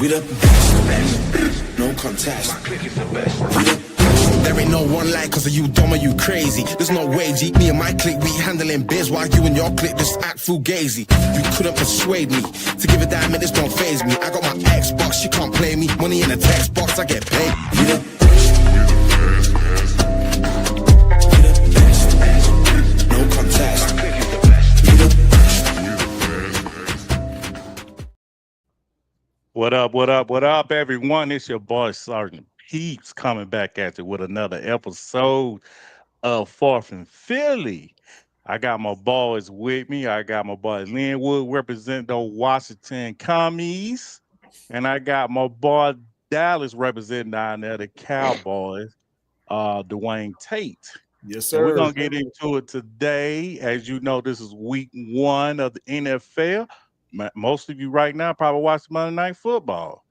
We the best, no contest. There ain't no one like cause of you dumb or you crazy. There's no way, G. Me and my clique, we handling biz while you and your clique just act fugazi. You couldn't persuade me to give a damn, this don't faze me. I got my Xbox, you can't play me. Money in the text box, I get paid. We the best, no contest. What up, what up, what up, everyone? It's your boy Sergeant Peeps coming back at you with another episode of Fourth and Philly. I got my boys with me. I got my boy Linwood representing the Washington Commies. And I got my boy Dallas representing down there the Cowboys, Dwayne Tate. Yes, And we're sir. going to get into it today. As you know, this is week 1 of the NFL. Most of you right now probably watch Monday Night Football,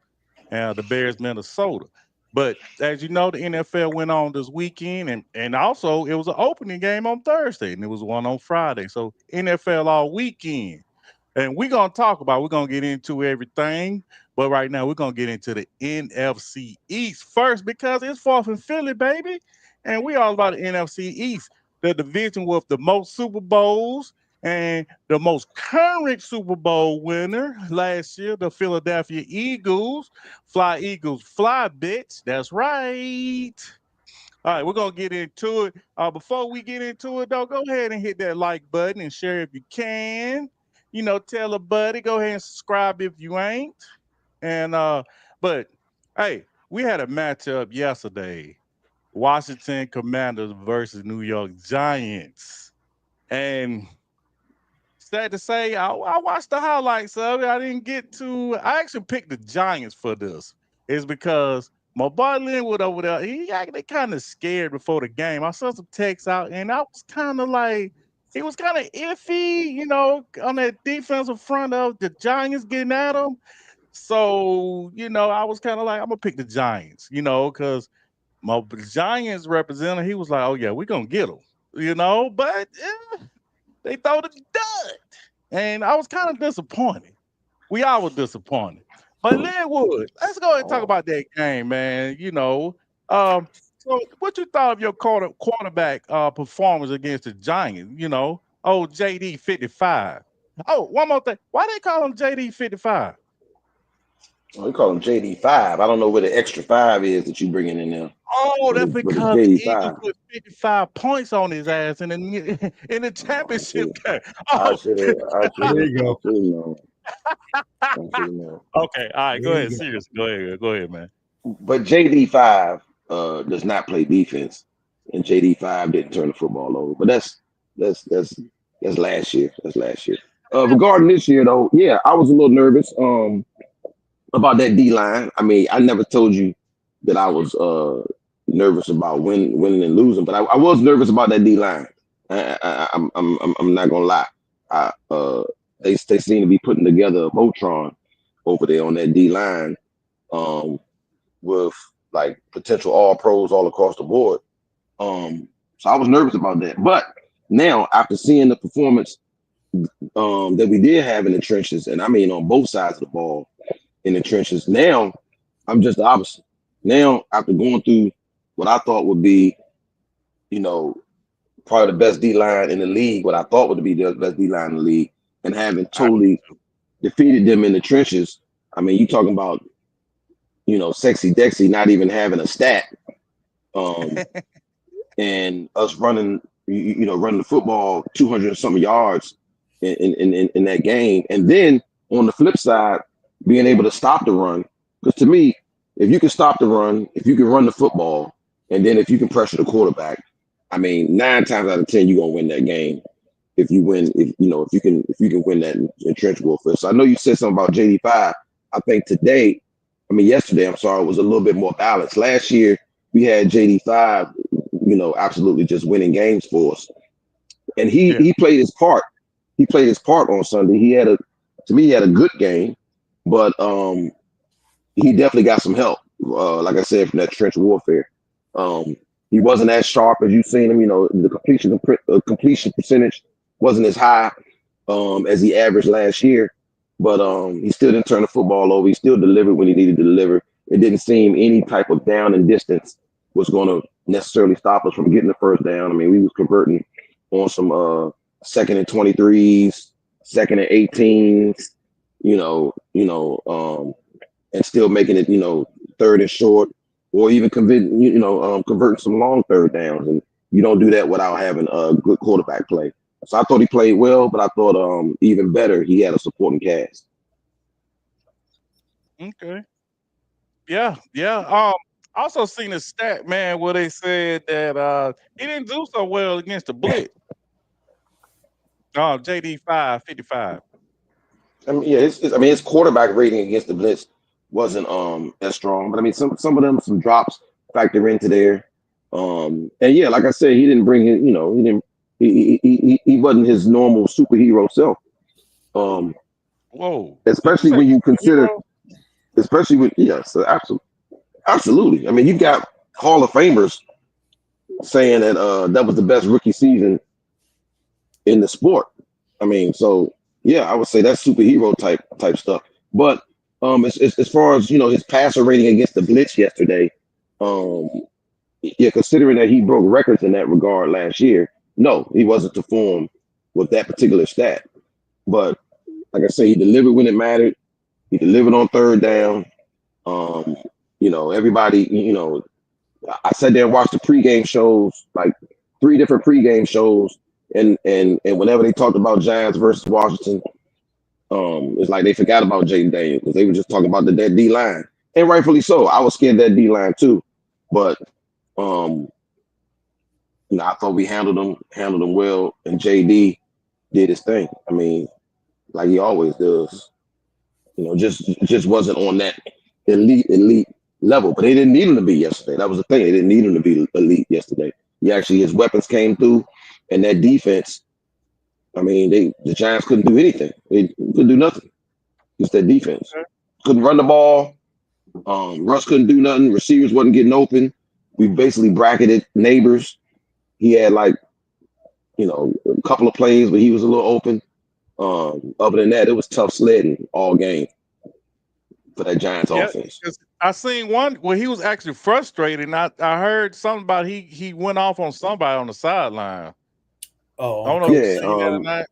the Bears, Minnesota. But as you know, the NFL went on this weekend, and also it was an opening game on Thursday, and it was one on Friday. So NFL all weekend. And we're going to get into everything. But right now, we're going to get into the NFC East first because it's Fourth and Philly, baby. And we all about the NFC East, the division with the most Super Bowls and the most current Super Bowl winner last year, the Philadelphia Eagles. Fly, Eagles, fly, bitch. That's right. All right, we're going to get into it. Before we get into it, though, go ahead and hit that like button and share if you can. You know, tell a buddy, go ahead and subscribe if you ain't. And but hey, we had a matchup yesterday. Washington Commanders versus New York Giants. And sad to say, I watched the highlights of it. I actually picked the Giants for this. It's because my boy Linwood over there, he acted kind of scared before the game. I saw some texts out, and I was kind of like, he was kind of iffy, you know, on that defensive front of the Giants getting at him. So, you know, I was kind of like, I'm going to pick the Giants, you know, because my Giants representative, he was like, oh, yeah, we're going to get them, you know, but they throw the dud. And I was kind of disappointed. We all were disappointed. But Linwood, let's go ahead and talk about that game, man. You know, so what you thought of your quarterback performance against the Giants? You know, oh JD 55. Oh, one more thing. Why they call him JD 55? Oh, we call him JD5. I don't know where the extra 5 is that you bringing in there. Oh, that's But it's because the Eagles JD5. put 55 points on his ass in the championship game. I Oh, should have. I should There have. you go. known. I should have known. okay. All right. Go There ahead. you go. Serious. Go ahead, man. But JD5 does not play defense, and JD5 didn't turn the football over. But that's last year. That's last year. Regarding this year, though, yeah, I was a little nervous about that D line. I mean, I never told you that I was nervous about winning and losing, but I was nervous about that D line. I'm not gonna lie. They seem to be putting together a Voltron over there on that D line, with like potential all pros all across the board. So I was nervous about that. But now after seeing the performance that we did have in the trenches, and I mean on both sides of the ball in the trenches, now I'm just the opposite. Now after going through what I thought would be, you know, probably the best D line in the league, what I thought would be the best D line in the league, and having totally defeated them in the trenches. I mean, you talking about, you know, Sexy Dexy not even having a stat, and us running, running the football 200 and something yards in that game, and then on the flip side, being able to stop the run. Because to me, if you can stop the run, if you can run the football, and then if you can pressure the quarterback, I mean, 9 times out of 10, you're gonna win that game. If you can win that in trench warfare. So I know you said something about JD5. I think yesterday, I'm sorry, was a little bit more balanced. Last year we had JD5, absolutely just winning games for us, and he played his part. He played his part on Sunday. He had a good game, but he definitely got some help. Like I said, from that trench warfare. He wasn't as sharp as you've seen him. You know, the completion percentage wasn't as high as he averaged last year. but he still didn't turn the football over. He still delivered when he needed to deliver. It didn't seem any type of down and distance was going to necessarily stop us from getting the first down. I mean, we was converting on some second and 23s, second and 18s, and still making it, third and short, or even converting some long third downs. And you don't do that without having a good quarterback play. So I thought he played well, but I thought even better, he had a supporting cast. Okay. Yeah. Also seen a stat, man, where they said that he didn't do so well against the blitz. JD 555. I mean, yeah, his quarterback rating against the blitz wasn't as strong, but I mean, some drops factor into there. And yeah, like I said, he didn't bring his, he wasn't his normal superhero self. Whoa. Especially when you consider, yes, absolutely. I mean, you've got Hall of Famers saying that that was the best rookie season in the sport. I mean, so yeah, I would say that's superhero type stuff. But as far as his passer rating against the blitz yesterday, yeah, considering that he broke records in that regard last year, no, he wasn't to form with that particular stat. But like I say, he delivered when it mattered. He delivered on third down. Everybody, I sat there and watched the pregame shows, like 3 different pregame shows, and whenever they talked about Giants versus Washington, it's like they forgot about Jaden Daniels because they were just talking about that D line, and rightfully so. I was scared of that D line too, but I thought we handled them well, and JD did his thing. I mean, like he always does. Just wasn't on that elite level, but they didn't need him to be yesterday. That was the thing. They didn't need him to be elite yesterday. His weapons came through, and that defense. I mean, the Giants couldn't do anything. They couldn't do nothing. Just that defense couldn't run the ball. Russ couldn't do nothing. Receivers wasn't getting open. We basically bracketed Neighbors. He had a couple of plays, but he was a little open. Other than that, it was tough sledding all game for that Giants offense. I seen one where he was actually frustrated, and I heard something about he went off on somebody on the sideline. Oh, I don't know if you seen that or not.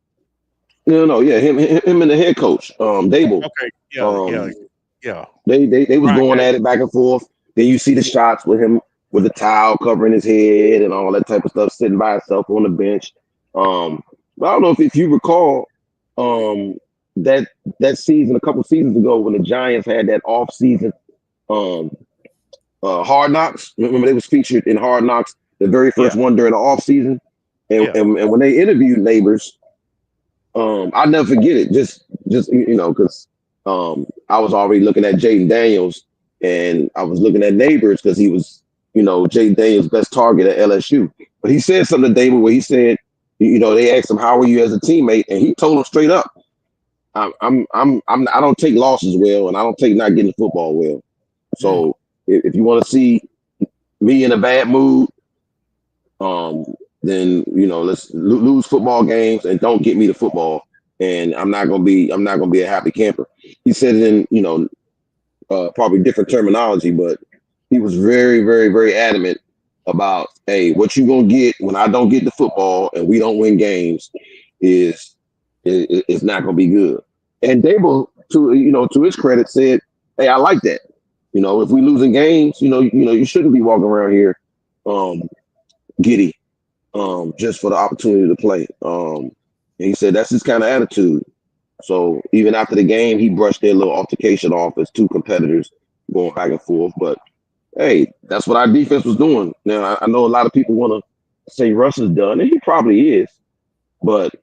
No, yeah, him and the head coach, Dable. Okay, yeah. They was going at it back and forth. Then you see the shots with him with the towel covering his head and all that type of stuff, sitting by himself on the bench. But I don't know if you recall that season a couple seasons ago when the Giants had that off season Hard Knocks. Remember they was featured in Hard Knocks, the very first one during the off season. And when they interviewed Neighbors, I'll never forget it. Just because I was already looking at Jaden Daniels, and I was looking at Neighbors because he was, Jaden Daniels' best target at LSU. But he said something to Dable where he said, they asked him, "How are you as a teammate?" And he told them straight up, I don't take losses well, and I don't take not getting the football well. So if you want to see me in a bad mood, then let's lose football games and don't get me the football, and I'm not gonna be a happy camper. He said it in probably different terminology, but he was very, very, very adamant about, hey, what you gonna get when I don't get the football and we don't win games is not gonna be good. And Dable, to his credit, said, hey, I like that. If we losing games, you shouldn't be walking around here giddy just for the opportunity to play. And he said that's his kind of attitude. So even after the game, he brushed their little altercation off as 2 competitors going back and forth. But hey, that's what our defense was doing. Now I know a lot of people want to say Russ is done, and he probably is. But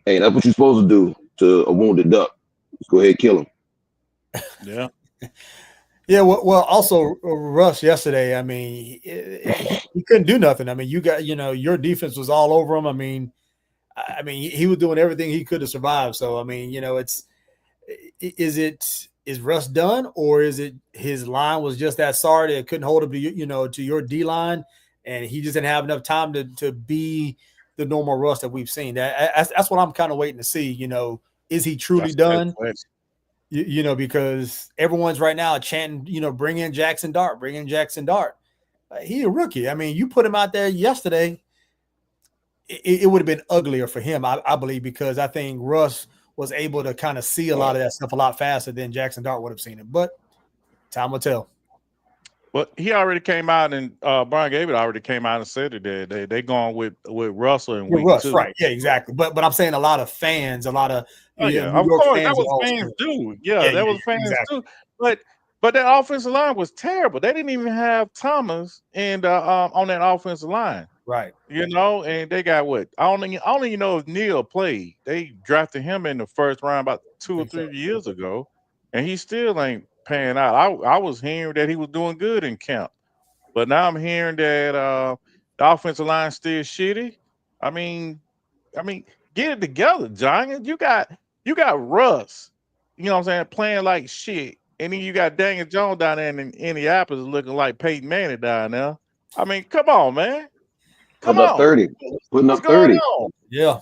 hey, that's what you're supposed to do to a wounded duck. Just go ahead and kill him. Yeah. Yeah, well, also Russ yesterday. I mean, he couldn't do nothing. I mean, you got your defense was all over him. I mean, he was doing everything he could to survive. So I mean, is Russ done, or is it his line was just that sorry that it couldn't hold him to your D line, and he just didn't have enough time to be the normal Russ that we've seen. That's what I'm kind of waiting to see. is he truly That's a better done? question. You know, because everyone's right now chanting, you know, bring in Jackson Dart, bring in Jackson Dart. He's a rookie. I mean, you put him out there yesterday, it would have been uglier for him, I believe, because I think Russ was able to kind of see a lot of that stuff a lot faster than Jackson Dart would have seen it. But time will tell. Well, he already came out, and Brian Gabriel already came out and said it. They going with Russell in week Russ, 2. right? Yeah, exactly. But I'm saying a lot of fans, a lot of Oh yeah, New of York course that fans are was all fans screaming. too. Yeah, Yeah, that was fans exactly. too. But that offensive line was terrible. They didn't even have Thomas and on that offensive line. Right. You know, and they got what? I don't even know if Neil played. They drafted him in the first round about 2 or 3 years ago, and he still ain't paying out. I was hearing that he was doing good in camp, but now I'm hearing that the offensive line still shitty. I mean, get it together, Giants. You got Russ, you know what I'm saying, playing like shit. And then you got Daniel Jones down there in Indianapolis looking like Peyton Manning down there. I mean, come on, man. Come Putting up on. 30. Putting What's up going 30. on? Yeah.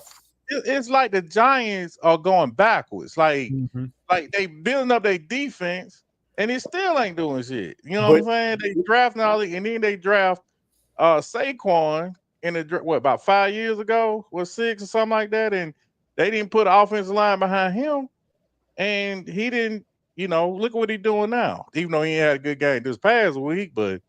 It's like the Giants are going backwards. Like Mhm. they building up their defense and it still ain't doing shit. You know what I'm But saying? They drafting all the, and then they draft Saquon in the what about 5 years ago or 6 or something like that, and they didn't put an offensive line behind him, and he didn't. You know, look at what he's doing now. Even though he had a good game this past week, but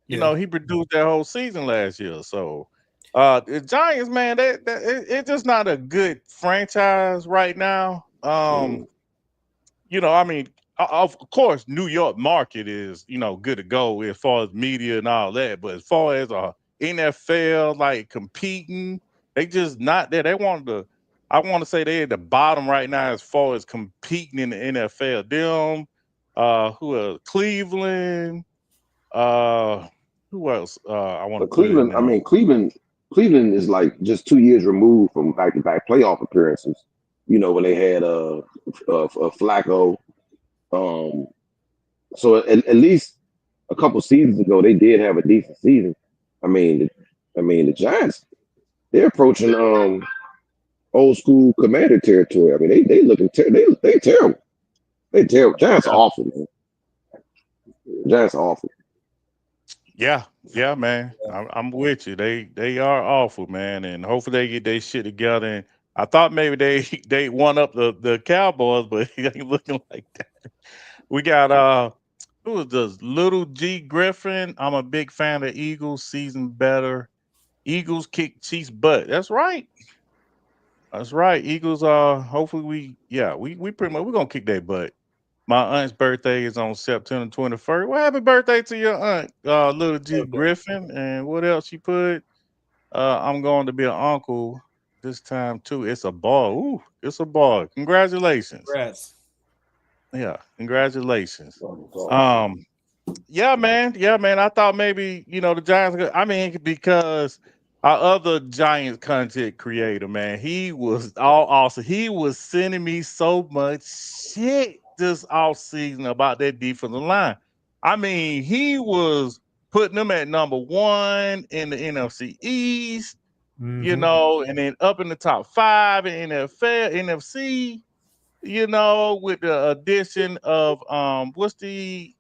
you yeah, know he produced that whole season last year. So the Giants, man, it's just not a good franchise right now. You know, I mean, of course, New York market is, you know, good to go as far as media and all that. But as far as NFL like competing, they just not there. They wanted to, I want to say they're at the bottom right now as far as competing in the NFL. Them, who are Cleveland, who else? I want to But put in Cleveland, I there. mean, Cleveland is like just 2 years removed from back-to-back playoff appearances. You know, when they had Flacco. Um, so at least a couple seasons ago, they did have a decent season. The Giants, they're approaching old school Commander territory. I mean, they looking they terrible. They terrible. Giants are awful, man. Giants are awful. Yeah, man. I'm with you. They are awful, man, and hopefully they get their shit together. And I thought maybe they won up the Cowboys, but it ain't looking like that. We got who is this? Little G Griffin. I'm a big fan of Eagles. Season better. Eagles kick Chiefs butt. That's right. That's right. Eagles hopefully we pretty much we're gonna kick their butt. My aunt's birthday is on September 21st. Well, happy birthday to your aunt, little G Griffin. And what else she put? I'm going to be an uncle this time too. It's a boy. Ooh, it's a boy. Congratulations. congrats. Yeah, congratulations. Um, yeah, man. Yeah, man. I thought maybe, you know, the Giants, I mean, because our other Giants content creator, man, he was all awesome. He was sending me so much shit this off season about that defensive line. I mean, he was putting them at number 1 in the NFC East, you know, and then up in the top 5 in NFL, NFC, you know, with the addition of what's the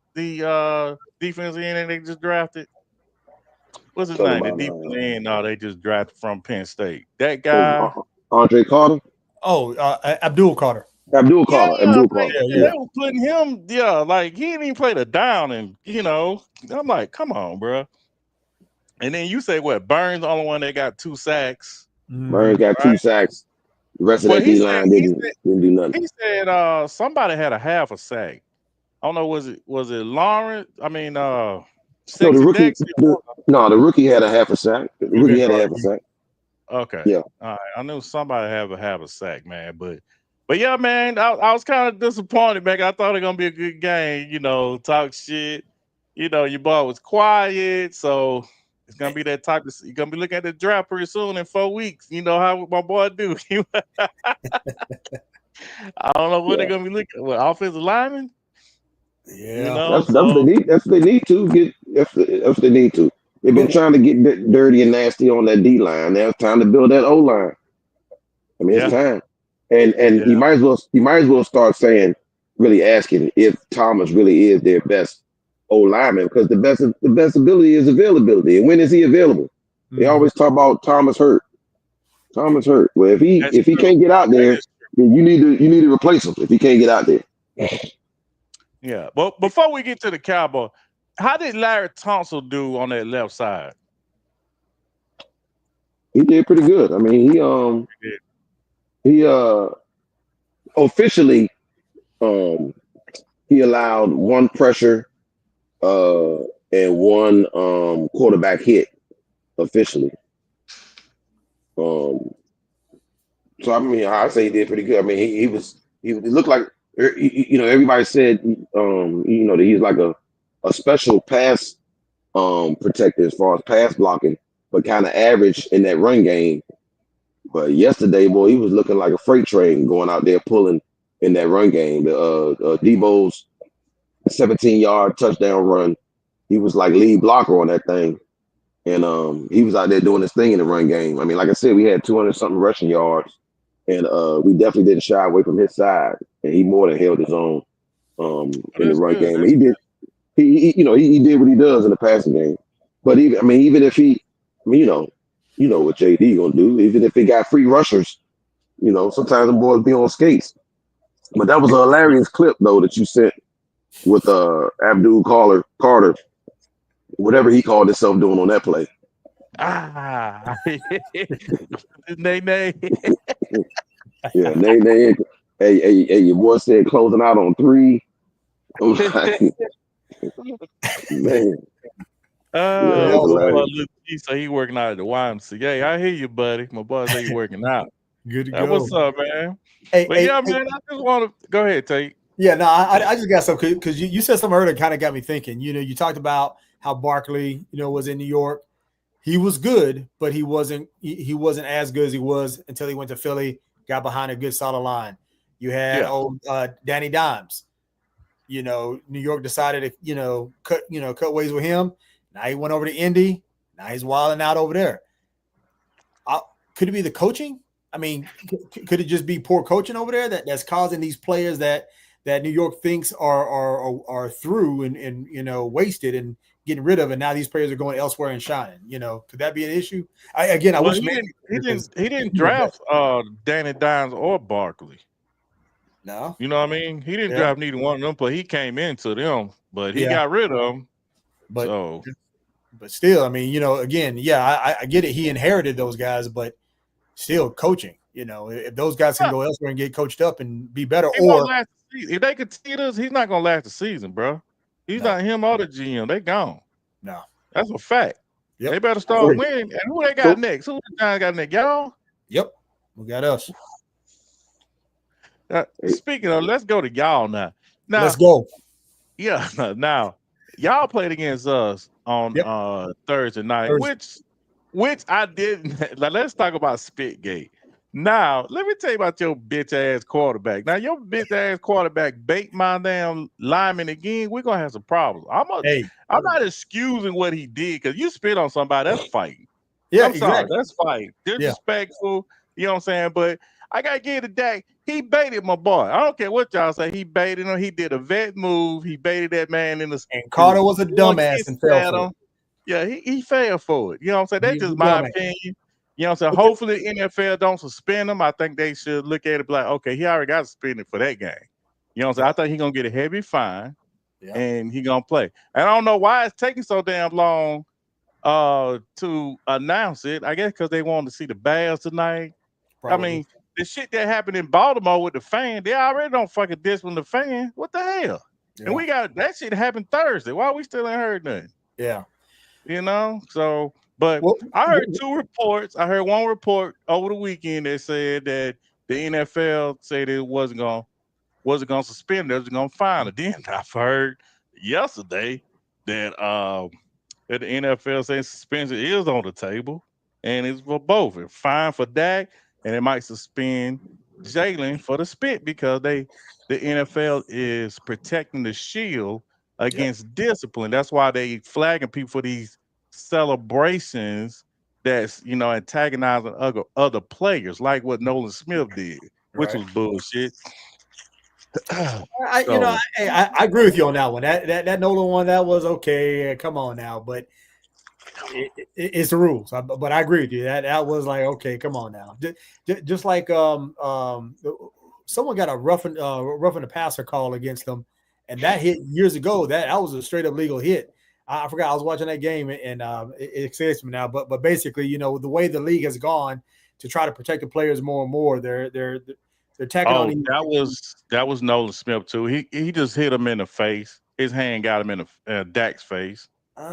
defensive end they just drafted? What's his Talking name? The about defensive end they just drafted from Penn State. That guy. Andre Carter, Oh, Abdul Carter. Abdul Yeah, Carter, Abdul like Carter. Yeah. they were putting him, like he didn't even play the down, and you know, I'm like, come on, bro. And then you say what? Burns the only one that got 2 sacks, Burns got right? 2 sacks. The rest of Well, that D line didn't do nothing. he said somebody had a half a sack. I don't know, was it Lawrence? I mean, No, the Sexy rookie. Dexy. The rookie had a half a sack. The rookie had a half a sack. Okay. Yeah. All right. I knew somebody have a sack, man. But yeah, man, I was kind of disappointed, man. I thought it gonna be a good game, you know, talk shit. You know, your boy was quiet, so it's gonna be that type of you're gonna be looking at the draft pretty soon in 4 weeks. You know how my boy do. I don't know what they're Yeah. gonna be looking at. What, offensive lineman? You Yeah. know, That's what they so need. That's what they need to get. That's what they need to. They've been trying to get dirty and nasty on that D line. Now it's time to build that O line. I mean, it's yeah. time. And you might as well start saying, really asking if Thomas really is their best old lineman, because the best ability is availability. And when is he available? They always talk about Thomas hurt. Thomas hurt. Well, if he can't get out there, then you need to replace him if he can't get out there. Yeah. But before we get to the Cowboy, how did Larry Tunsil do on that left side? He did pretty good. I mean, he officially he allowed one pressure and one quarterback hit officially. So I mean, I say he did pretty good. I mean, he looked like, everybody said that he's like a special pass protector as far as pass blocking, but kind of average in that run game. But yesterday, boy, he was looking like a freight train going out there pulling in that run game. The Debo's 17-yard touchdown run, he was like lead blocker on that thing. And he was out there doing his thing in the run game. I mean, like I said, we had 200-something rushing yards, and we definitely didn't shy away from his side, and he more than held his own in the run game. And he did, he did what he does in the passing game. But even if he, you know what JD gonna do. Even if he got free rushers, sometimes the boys be on skates. But that was a hilarious clip though that you sent with Abdul Carter, whatever he called himself doing on that play. Nay. Yeah, nay. Hey, your boy said closing out on 3. Man. So he working out at the YMCA. I hear you, buddy. My boy say he working out. Good to go. What's up, man? Man, I just want to go ahead, Tate. Yeah, no, I just got something because you said something earlier, kind of got me thinking. You talked about how Barkley, was in New York. He was good, but he wasn't as good as he was until he went to Philly, got behind a good solid line. You had Danny Dimes. New York decided to cut ways with him. Now he went over to Indy. Now he's wilding out over there. Could it be the coaching? I mean, could it just be poor coaching over there that's causing these players that New York thinks are through and wasted and getting rid of, and now these players are going elsewhere and shining? Could that be an issue? I wish he didn't draft Danny Dimes or Barkley. No, you know what I mean. He didn't draft neither one of them, but he came into them, but he got rid of them. But still, I mean, again, I get it. He inherited those guys, but still coaching. If those guys can go elsewhere and get coached up and be better, if they continue this, he's not gonna last the season, bro. He's not him or the GM. They gone. No, that's a fact. Yep. They better start winning. And who they got next? Who the Giants got next? Y'all? Yep, we got us. Speaking of, let's go to y'all now. Let's go. Yeah, now y'all played against us on Thursday night, which I didn't. Like, let's talk about Spitgate. Now, let me tell you about your bitch ass quarterback. Now, your bitch ass quarterback bait my damn lineman again. We're gonna have some problems. I'm not excusing what he did, because you spit on somebody, that's fighting. Yeah, I'm sorry, that's fighting. Disrespectful, you know what I'm saying? But I gotta give it to Dak. He baited my boy. I don't care what y'all say. He baited him. He did a vet move. He baited that man in the. And Carter was a dumbass and fell for it. Yeah, he fell for it. You know what I'm saying? That's just my opinion. You know what I'm saying? Hopefully NFL don't suspend him. I think they should look at it like, okay, he already got suspended for that game. You know what I'm saying? I think he's gonna get a heavy fine and he gonna play. And I don't know why it's taking so damn long to announce it. I guess because they wanted to see the Bears tonight. Probably. I mean, the shit that happened in Baltimore with the fan, they already don't fucking discipline the fan. What the hell? Yeah. And we got that shit happened Thursday. Why we still ain't heard nothing? Yeah. So, but I heard 2 reports. I heard one report over the weekend that said that the NFL said it wasn't gonna suspend it, it was gonna fine it. Then I've heard yesterday that that the NFL said suspension is on the table, and it's for both. It's fine for Dak, and it might suspend Jalen for the spit, because the NFL is protecting the shield against discipline. That's why they flagging people for these celebrations that's antagonizing other players, like what Nolan Smith did. which Right. was bullshit. I, So I agree with you on that one. That Nolan one, that was okay. Come on now, but it's the rules. But I agree with you. That was like, okay, come on now. Just like someone got a roughing the passer call against them, and that hit years ago. That was a straight up legal hit. I forgot. I was watching that game, and it escapes me now. But basically, you know, the way the league has gone to try to protect the players more and more, they're tacking on. that was Nolan Smith too. He just hit him in the face. His hand got him in the Dak's face.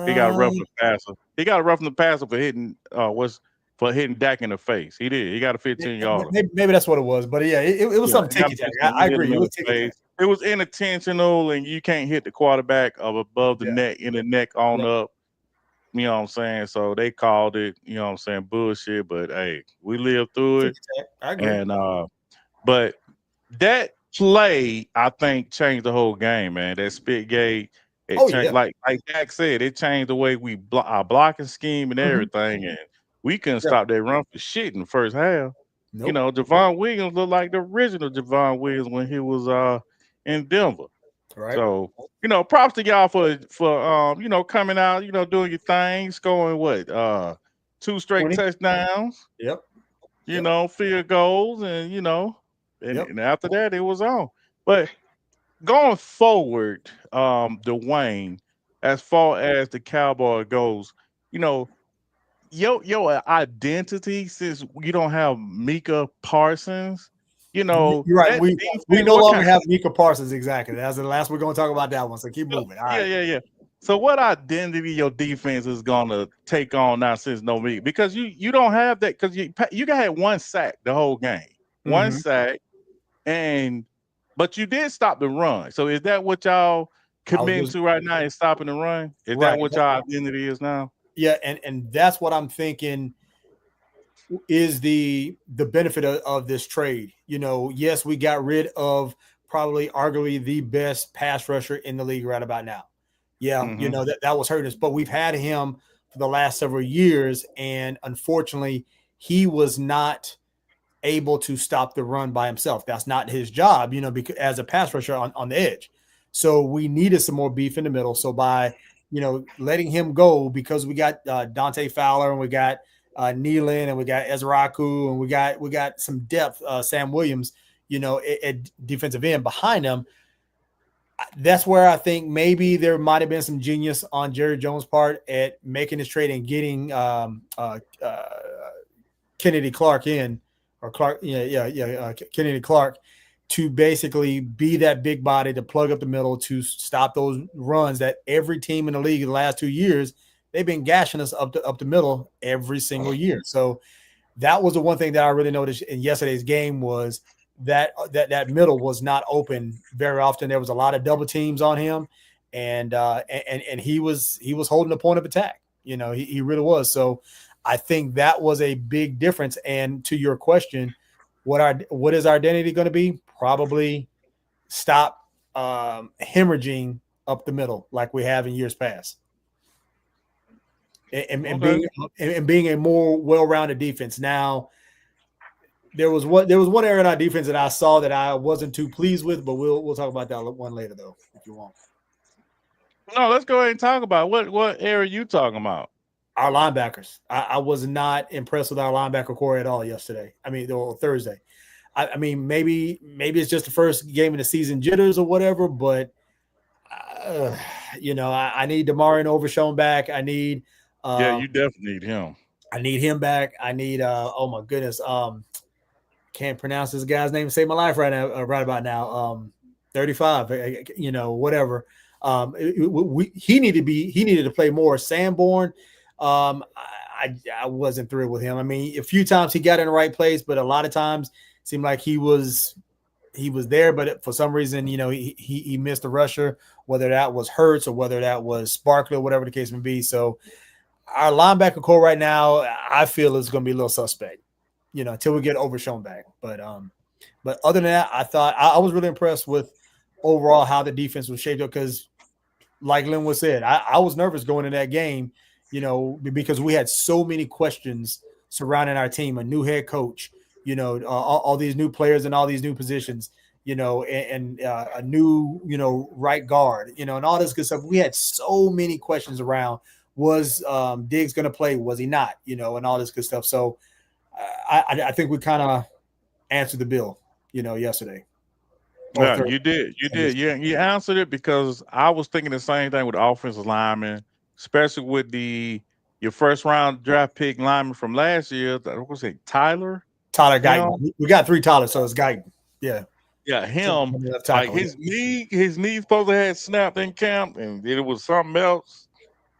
He got a rough the passer. He got a rough the passer for hitting for hitting Dak in the face. He did. He got a 15-yarder. Maybe that's what it was. But yeah, it was something He got ticky a tack. 15. I He hit him agree. It in was the ticky tack. face. It was unintentional, and you can't hit the quarterback above the Yeah. neck, in the neck on Right. up. You know what I'm saying? So they called it, you know what I'm saying, bullshit. But hey, we lived through it. Ticky tack. I agree. And but that play, I think, changed the whole game, man. That spit gate, it changed, Yeah. like Dak said, it changed the way we our blocking scheme and everything. And we couldn't stop that run for shit in the first half. Nope. You know, Javon Williams looked like the original Javon Williams when he was in Denver. Right. So, you know, props to y'all for you know, coming out, you know, doing your thing, scoring what 2 straight 20. touchdowns, Yep. you know, field goals, and you know, and after that it was on. But going forward, Dwayne, as far as the Cowboy goes, you know, your identity, since you don't have Mika Parsons, you know, You're right. that We defense, no what longer kind have Mika Parsons. Exactly. That's the last we're going to talk about that one. So keep moving. All right. yeah. So what identity your defense is gonna take on now since no Mika? Because you don't have that, because you got 1 sack the whole game. 1 sack, but you did stop the run. So is that what y'all committing to right now, is stopping the run? Is that what y'all identity is now? Yeah, and that's what I'm thinking is the benefit of this trade. You know, yes, we got rid of probably arguably the best pass rusher in the league right about now. Yeah, you know, that was hurting us, but we've had him for the last several years, and unfortunately, he was not able to stop the run by himself. That's not his job, you know, because as a pass rusher on the edge. So we needed some more beef in the middle. So by, you know, letting him go, because we got Dante Fowler, and we got Nealon, and we got Ezraku, and we got some depth, Sam Williams, you know, at defensive end behind him. That's where I think maybe there might have been some genius on Jerry Jones' part at making this trade and getting Kennedy Clark in, or Clark, Kennedy Clark, to basically be that big body to plug up the middle to stop those runs that every team in the league in the last 2 years, they've been gashing us up the middle every single year. So that was the one thing that I really noticed in yesterday's game, was that middle was not open very often. There was a lot of double teams on him, and he was holding the point of attack. You know, he really was. So I think that was a big difference. And to your question, what is our identity going to be? Probably stop hemorrhaging up the middle like we have in years past, and being a more well-rounded defense. Now, there was one area in our defense that I saw that I wasn't too pleased with, but we'll talk about that one later, though, if you want. No, let's go ahead and talk about what area you talking about. Our linebackers. I was not impressed with our linebacker core at all yesterday. I mean, or Thursday. I mean, maybe it's just the first game of the season jitters or whatever, but you know, I need Damari and Overshown back. I need you definitely need him. I need him back. I need oh my goodness, can't pronounce this guy's name to save my life right now, right about now. 35, you know, whatever. He needed to play more. Sanborn, I wasn't thrilled with him. I mean, a few times he got in the right place, but a lot of times it seemed like he was there, but for some reason, you know, he missed a rusher, whether that was Hurts or whether that was Sparkler, whatever the case may be. So our linebacker core right now, I feel is going to be a little suspect, you know, until we get Overshown back. But other than that, I thought I was really impressed with overall how the defense was shaped up, because like Linwood said, I was nervous going in that game, you know, because we had so many questions surrounding our team, a new head coach, all these new players and all these new positions, and a new, right guard, and all this good stuff. We had so many questions around, was Diggs going to play? Was he not? And all this good stuff. So I think we kind of answered the bill, yesterday. Yeah, you did. You did. Yeah, you answered it because I was thinking the same thing with the offensive linemen, especially with your first round draft pick lineman from last year. What was it, Tyler? Tyler Guyton. We got 3 Tyler, so it's Guyton. Yeah. Yeah, him. Like his knee supposed to have snapped in camp, and it was something else.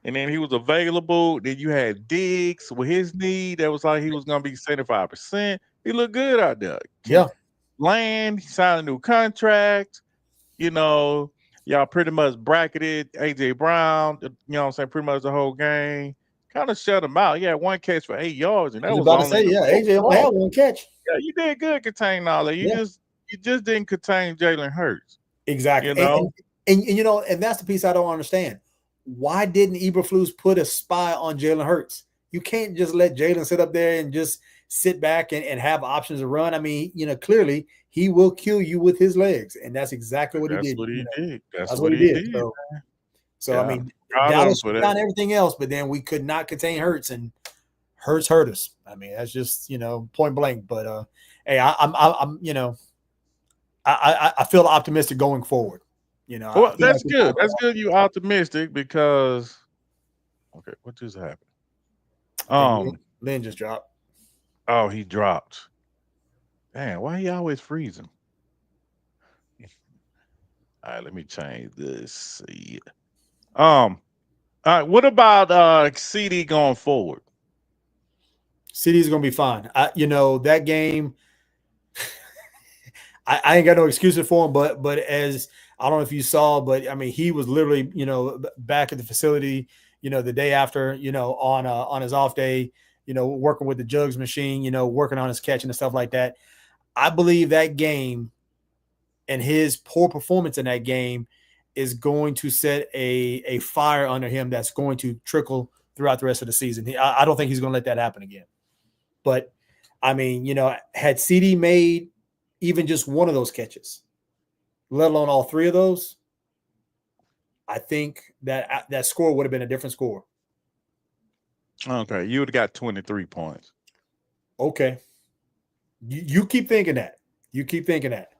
And then he was available. Then you had Diggs with his knee. That was like he was going to be 75%. He looked good out there. Yeah. Land, he signed a new contract. Y'all pretty much bracketed AJ Brown, what I'm saying, pretty much the whole game. Kind of shut him out. He had 1 catch for 8 yards, and that was about only to say, AJ only had 1 catch. Yeah, you did good containing all that. You just didn't contain Jalen Hurts. Exactly. And that's the piece I don't understand. Why didn't Eberflus put a spy on Jalen Hurts? You can't just let Jalen sit up there and just sit back and have options to run. I mean, clearly he will kill you with his legs, and that's exactly what he did. That's what he did. So yeah. I mean, Dallas done everything else, but then we could not contain Hurts, and Hurts hurt us. I mean, that's just point blank. But hey, I feel optimistic going forward. Well, that's good. That's good. You optimistic because what just happened? Lynn just dropped. Oh, he dropped. Damn, why he always freezing? All right, let me change this. See. All right, what about CD going forward? CD's gonna be fine. That game. I ain't got no excuses for him, but as I don't know if you saw, but I mean, he was literally, back at the facility, the day after, on his off day, working with the jugs machine, working on his catching and stuff like that. I believe that game and his poor performance in that game is going to set a fire under him that's going to trickle throughout the rest of the season. I don't think he's going to let that happen again. But, I mean, had CD made even just one of those catches, let alone all 3 of those, I think that score would have been a different score. Okay, you would have got 23 points. Okay. You keep thinking that. You keep thinking that.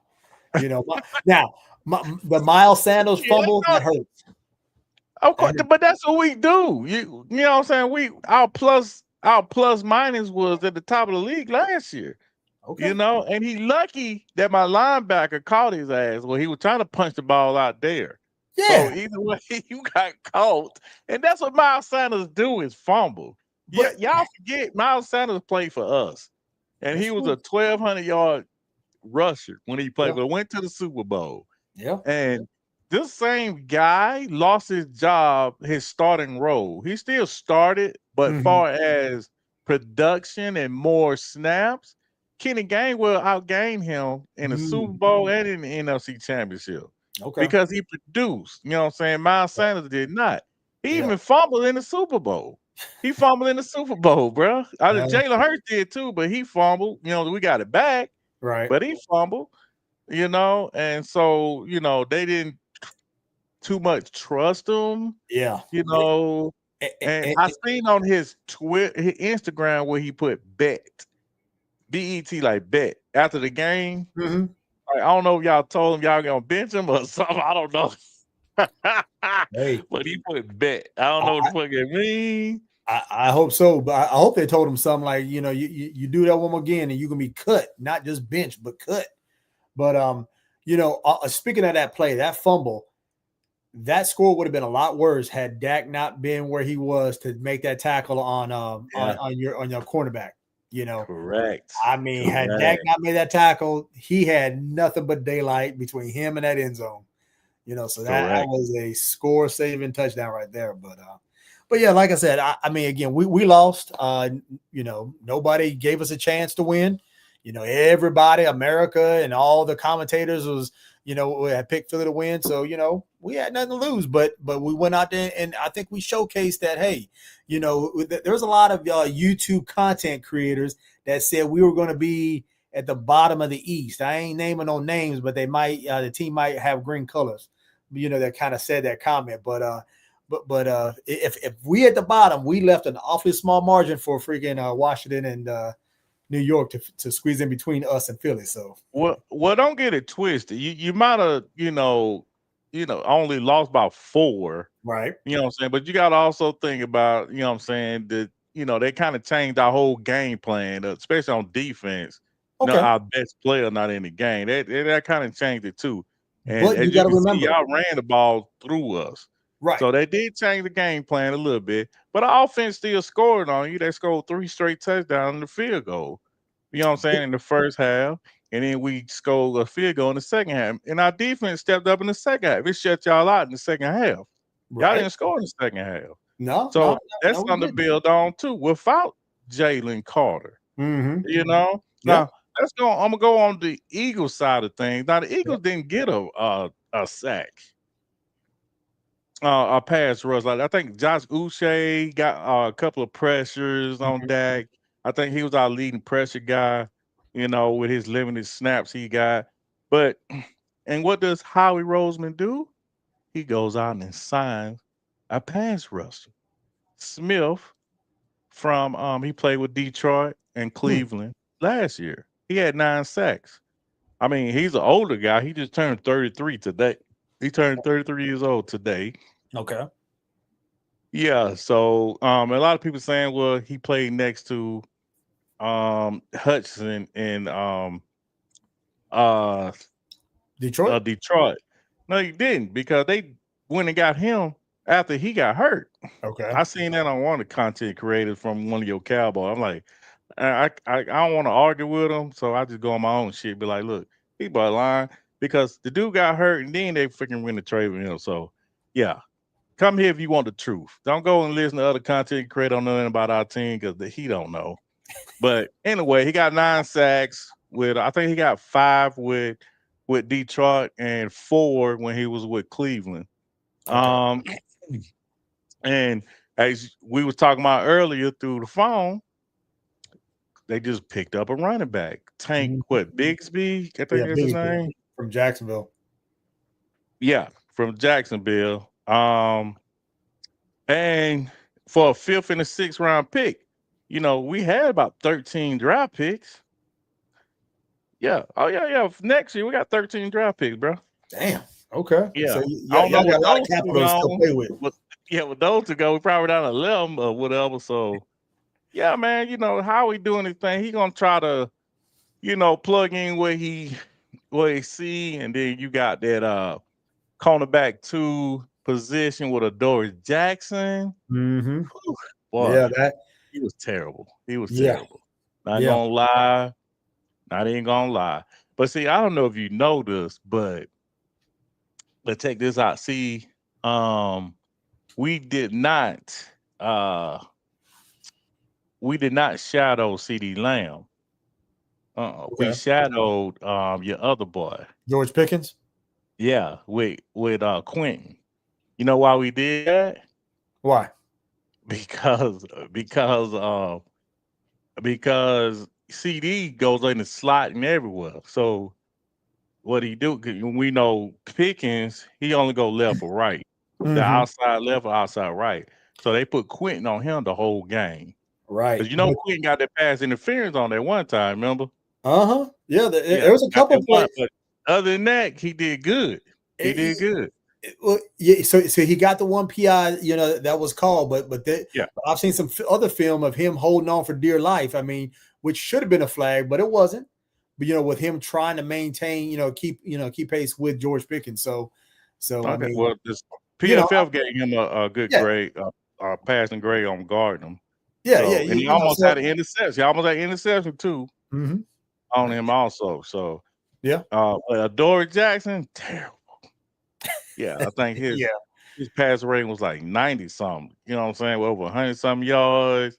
Now, the Miles Sanders fumble, that hurts. Of course, but that's what we do. You know what I'm saying? Our plus minus was at the top of the league last year. Okay. And he lucky that my linebacker caught his ass. Well, he was trying to punch the ball out there. Yeah. So either way, you got caught. And that's what Miles Sanders do is fumble. Y'all forget Miles Sanders played for us. And he was a 1,200-yard rusher when he played, but went to the Super Bowl. Yeah. And this same guy lost his job, his starting role. He still started, but far as production and more snaps, Kenny Gainwell outgained him in the Super Bowl and in the NFC Championship. Okay. Because he produced. You know what I'm saying? Miles Sanders did not. He even fumbled in the Super Bowl. He fumbled in the Super Bowl, bro. Jalen Hurts did too, but he fumbled. We got it back. Right. But he fumbled, and so, they didn't too much trust him. Yeah. And I seen on his Instagram where he put bet. B-E-T, like bet after the game. Mm-hmm. I don't know if y'all told him y'all gonna bench him or something. I don't know. Hey, but he put bet. I don't know what the fuck it mean. I hope so, but I hope they told him something like, you do that one more again and you're gonna be cut, not just bench, but cut. But speaking of that play, that fumble, that score would have been a lot worse had Dak not been where he was to make that tackle on your cornerback. Correct. I mean, had Dak not made that tackle, he had nothing but daylight between him and that end zone. So that was a score-saving touchdown right there. But yeah, like I said, I mean, again, we lost. Nobody gave us a chance to win. everybody, America, and all the commentators was, had picked Philly to win. So, we had nothing to lose, but we went out there and I think we showcased that, hey, there's a lot of YouTube content creators that said we were going to be at the bottom of the East. I ain't naming no names, but they might, the team might have green colors, that kind of said that comment. But if we at the bottom, we left an awfully small margin for freaking Washington and New York to squeeze in between us and Philly. So well, don't get it twisted. You might have, only lost by 4. right. You know what I'm saying? But you got to also think about, what I'm saying, that, they kind of changed our whole game plan, especially on defense. Okay. Our best player not in the game. That kind of changed it too. And But as you you got to can see, remember, y'all ran the ball through us. right? So they did change the game plan a little bit. But our offense still scored on you. They scored 3 straight touchdowns in the field goal. You know what I'm saying? In the first half. And then we scored a field goal in the second half. And our defense stepped up in the second half. It shut y'all out in the second half. Right. Y'all didn't score in the second half. No, So that's something to build on too. Without Jalen Carter. Mm-hmm. Now I'm gonna go on the Eagles side of things. Now the Eagles didn't get a sack. A pass rush. Like I think Josh Uche got a couple of pressures on Dak. I think he was our leading pressure guy, with his limited snaps he got. But and what does Howie Roseman do? He goes out and signs a pass rusher. Smith from he played with Detroit and Cleveland last year. He had 9 sacks. I mean, he's an older guy. He just turned 33 today. He turned 33 years old today. Okay. Yeah, so a lot of people saying, well, he played next to Hudson in Detroit. Detroit. No, he didn't, because they went and got him after he got hurt. Okay. I seen that on one of the content creators from one of your Cowboys. I'm like, I don't want to argue with him, so I just go on my own shit. Be like, look, he about lying, because the dude got hurt and then they freaking win the trade with him. So yeah. Come here if you want the truth. Don't go and listen to other content creators on nothing about our team, because he don't know. But anyway, he got 9 sacks I think he got 5 with Detroit and 4 when he was with Cleveland. Okay. And as we was talking about earlier through the phone, they just picked up a running back. Tank Bigsby, I think that's his name. From Jacksonville. Yeah, from Jacksonville. And for a 5th and a 6th round pick, we had about 13 draft picks. Yeah. Oh yeah. Next year we got 13 draft picks, bro. Damn. Okay. Yeah. So I don't know got a lot of what capital to still play with. With those to go, we probably down 11 or whatever. So yeah, man, how we doing this thing? He gonna try to, plug in what he see, and then you got that cornerback 2 position with Doris Jackson. Mm-hmm. Boy, yeah, he was terrible. He was terrible. Not even gonna lie. But see, I don't know if you know this, but check this out. See, we did not shadow CD Lamb. We shadowed your other boy, George Pickens. Yeah, with Quentin. You know why we did that? Why? Because CD goes in the slot and everywhere. So what he do? 'Cause we know Pickens, he only go left or right, the outside left or outside right. So they put Quentin on him the whole game. Right. Because Quentin got that pass interference on that one time. Remember? Yeah, there was a couple plays. But other than that, he did good. He did good. Well, yeah. So he got the one PI, that was called, but I've seen some other film of him holding on for dear life. I mean, which should have been a flag, but it wasn't. But with him trying to maintain, keep pace with George Pickens. So Okay. I mean, Well, this PFF gave him a good grade, passing grade on guarding him. Yeah, so, yeah. And he almost had an interception. He almost had an interception too on him also. So yeah. Dory Jackson, terrible. Yeah, I think his pass rating was like 90 something. You know what I'm saying? Well, over 100 something yards.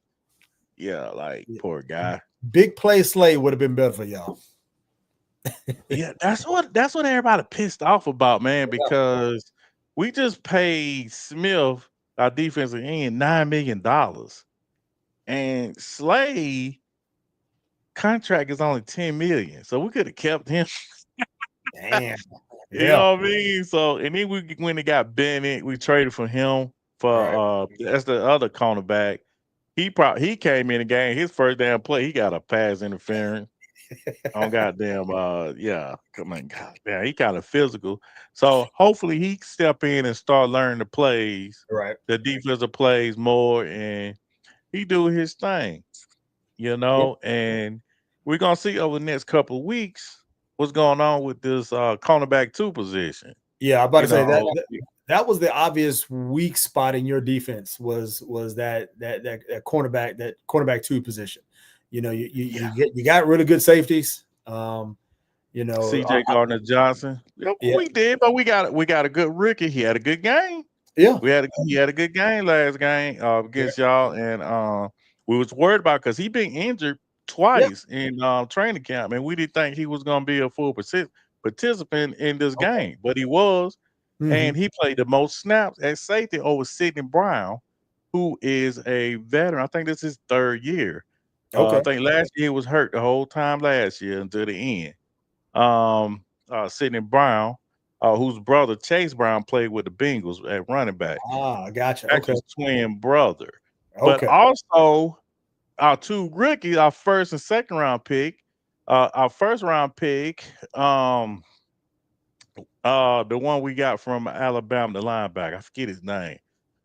Yeah, poor guy. Big play Slay would have been better for y'all. Yeah, that's what everybody pissed off about, man, because we just paid Smith, our defensive end, $9 million. And Slay contract is only 10 million. So we could have kept him. Damn. You Yeah. know what I mean? So and then we when they got Bennett, we traded for him for that's the other cornerback. He came in the game, his first damn play, he got a pass interference on goddamn yeah, come on, God, yeah, he kind of physical. So hopefully he step in and start learning the plays, Right. the defensive plays more, and he do his thing, you know, and we're gonna see over the next couple of weeks what's going on with this cornerback 2 position. Yeah, I'm about You to say that, know, that was the obvious weak spot in your defense was that cornerback 2 position. You know, you got really good safeties. You know, CJ Gardner Johnson. Yep, yeah, we did, but we got a good rookie. He had a good game. yeah, He had a good game last game against y'all, and we was worried about because he been injured yeah. twice in training camp, and we didn't think he was going to be a full participant in this Okay. game, but he was, Mm-hmm. and he played the most snaps at safety over Sidney Brown, who is a veteran. I think this is his 3rd year. I Okay. think last year he was hurt the whole time last year until the end. Sidney Brown, whose brother Chase Brown played with the Bengals at running back. Gotcha. That's Okay. his twin brother. But Okay. also our 2 rookies, our 1st and 2nd round pick. Our 1st round pick, the one we got from Alabama, the linebacker. I forget his name,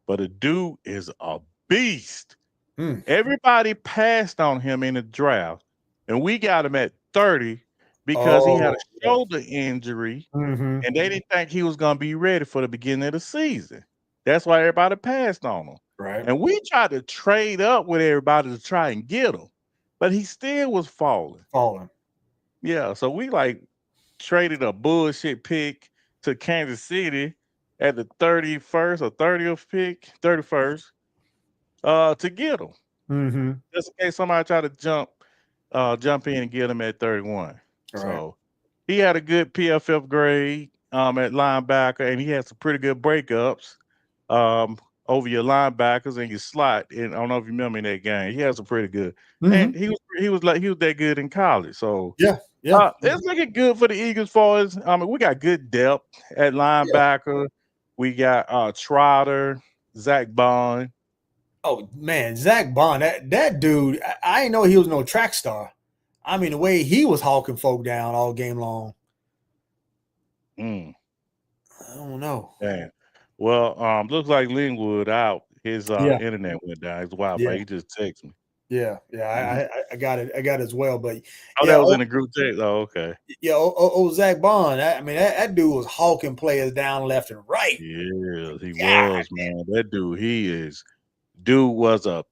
but the dude is a beast. Mm. Everybody passed on him in the draft, and we got him at 30 because he had Oh, a shoulder injury, mm-hmm. and they didn't think he was going to be ready for the beginning of the season. That's why everybody passed on him. Right. And we tried to trade up with everybody to try and get him, but he still was falling. Falling. Yeah, so we like traded a bullshit pick to Kansas City at the 31st or 30th pick, 31st, to get him. Mm-hmm. Just in case somebody try to jump in and get him at 31. Right. So he had a good PFF grade at linebacker, and he had some pretty good breakups over your linebackers and your slot. And I don't know if you remember in that game, he had some pretty good. And Mm-hmm. he was that good in college. So Yeah. Yeah. it's looking good for the Eagles. For us, I mean, we got good depth at linebacker. We got Trotter, Zach Bond. Oh man, Zach Bond, that dude, I didn't know he was no track star. I mean, the way he was hawking folk down all game long. Mm. I don't know. Damn. Well, looks like Linwood out. His Yeah. internet went down. His Wi-Fi. Yeah. He just texted me. Yeah. Yeah. I got it. I got it as well. But Oh, yeah, that was in the group text. Oh, okay. yeah. Zach Bond. I mean, that dude was hawking players down left and right. Yeah, he God. was, man. That dude was a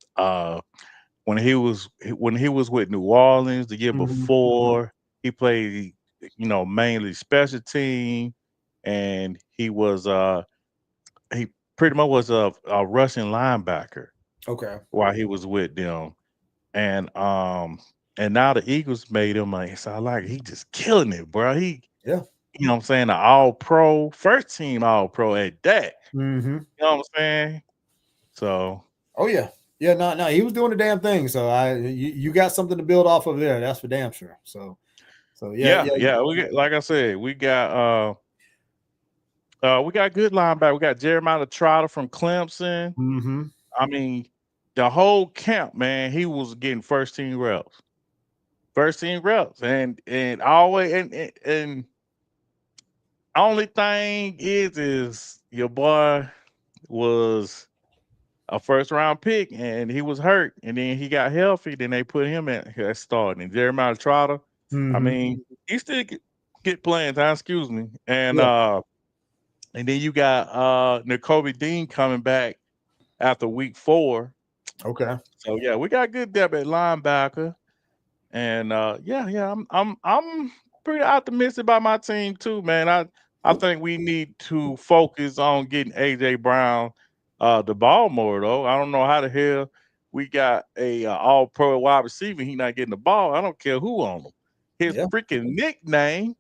when he was with New Orleans the year before, he played, mainly special team, and he pretty much was a Russian linebacker Okay. while he was with them. And now the Eagles made him he just killing it, bro. Yeah. You know what I'm saying, an all-pro, first team all-pro at that. Mm-hmm. You know what I'm saying? So Oh yeah. Yeah, no, he was doing the damn thing. So you got something to build off of there. That's for damn sure. So yeah. We got, like I said, we got good linebacker. We got Jeremiah Trotter from Clemson. Mm-hmm. I mean, the whole camp, man, he was getting first team reps, and always and only thing is your boy was a first round pick, and he was hurt, and then he got healthy. Then they put him at starting. And Jeremiah Trotter, I mean, he still get playing time. Excuse me, and then you got N'Kobe Dean coming back after week 4. Okay. So yeah, we got good depth at linebacker, and I'm pretty optimistic about my team too, man. I think we need to focus on getting AJ Brown the ball more though. I don't know how the hell we got a all pro wide receiver. He not getting the ball. I don't care who on him. His freaking nickname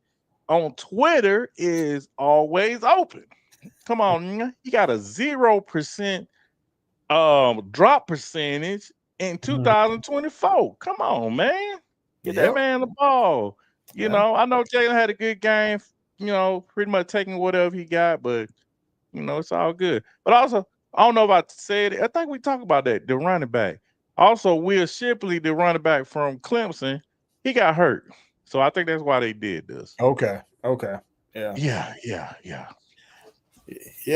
on Twitter is always open. Come on, he got a 0% drop percentage in 2024. Come on, man. Get that man the ball. You know, I know Jalen had a good game, you know, pretty much taking whatever he got, but you know, it's all good. But also, I don't know if I said it. I think we talked about that, the running back. Also, Will Shipley, the running back from Clemson, he got hurt. So I think that's why they did this. Okay. Yeah.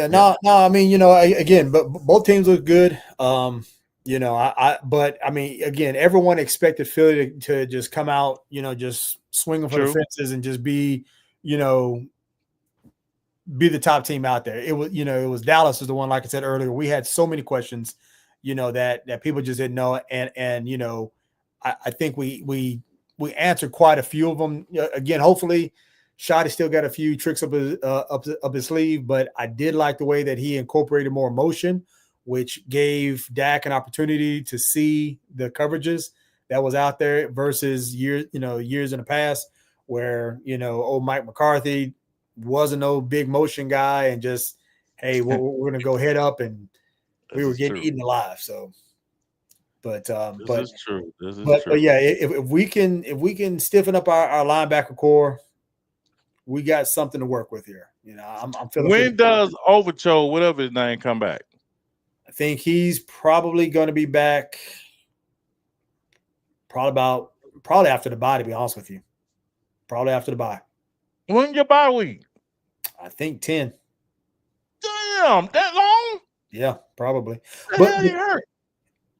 No. I mean, you know, again, but both teams look good. You know, but I mean, again, everyone expected Philly to just come out, you know, just swinging for the fences and just be, you know, be the top team out there. It was Dallas is the one, like I said earlier. We had so many questions, you know, that people just didn't know, and you know, I think we answered quite a few of them. Again, hopefully, Shotty still got a few tricks up his sleeve, but I did like the way that he incorporated more emotion, which gave Dak an opportunity to see the coverages that was out there versus years in the past where, you know, old Mike McCarthy wasn't no big motion guy and just, hey, we're going to go head up, and we were getting eaten alive. So, but this is true. But yeah, if we can stiffen up our linebacker core, we got something to work with here. You know, I'm feeling. When does Overcho, whatever his name, come back? I think he's probably going to be back. Probably after the bye. To be honest with you, probably after the bye. When your bye week? I think 10. Damn, that long? Yeah, probably. But he hurt.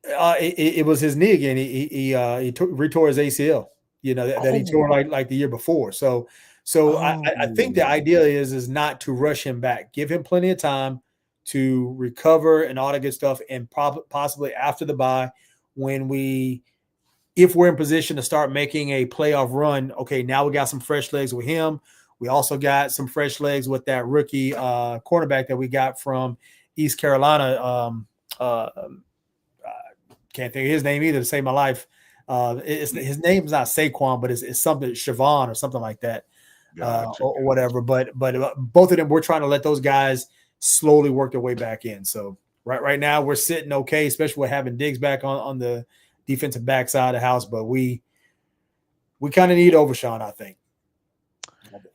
It was his knee again. He retore his ACL. You know that he tore like the year before. So I think the idea is not to rush him back. Give him plenty of time to recover and all that good stuff, and possibly after the bye, if we're in position to start making a playoff run. Okay, now we got some fresh legs with him. We also got some fresh legs with that rookie cornerback that we got from East Carolina. Can't think of his name either to save my life. His name is not Saquon, but it's something Siobhan or something like that, or whatever. But both of them, we're trying to let those guys slowly work their way back in. So right now we're sitting okay, especially with having Diggs back on the defensive back side of the house. But we kind of need Overshawn, I think.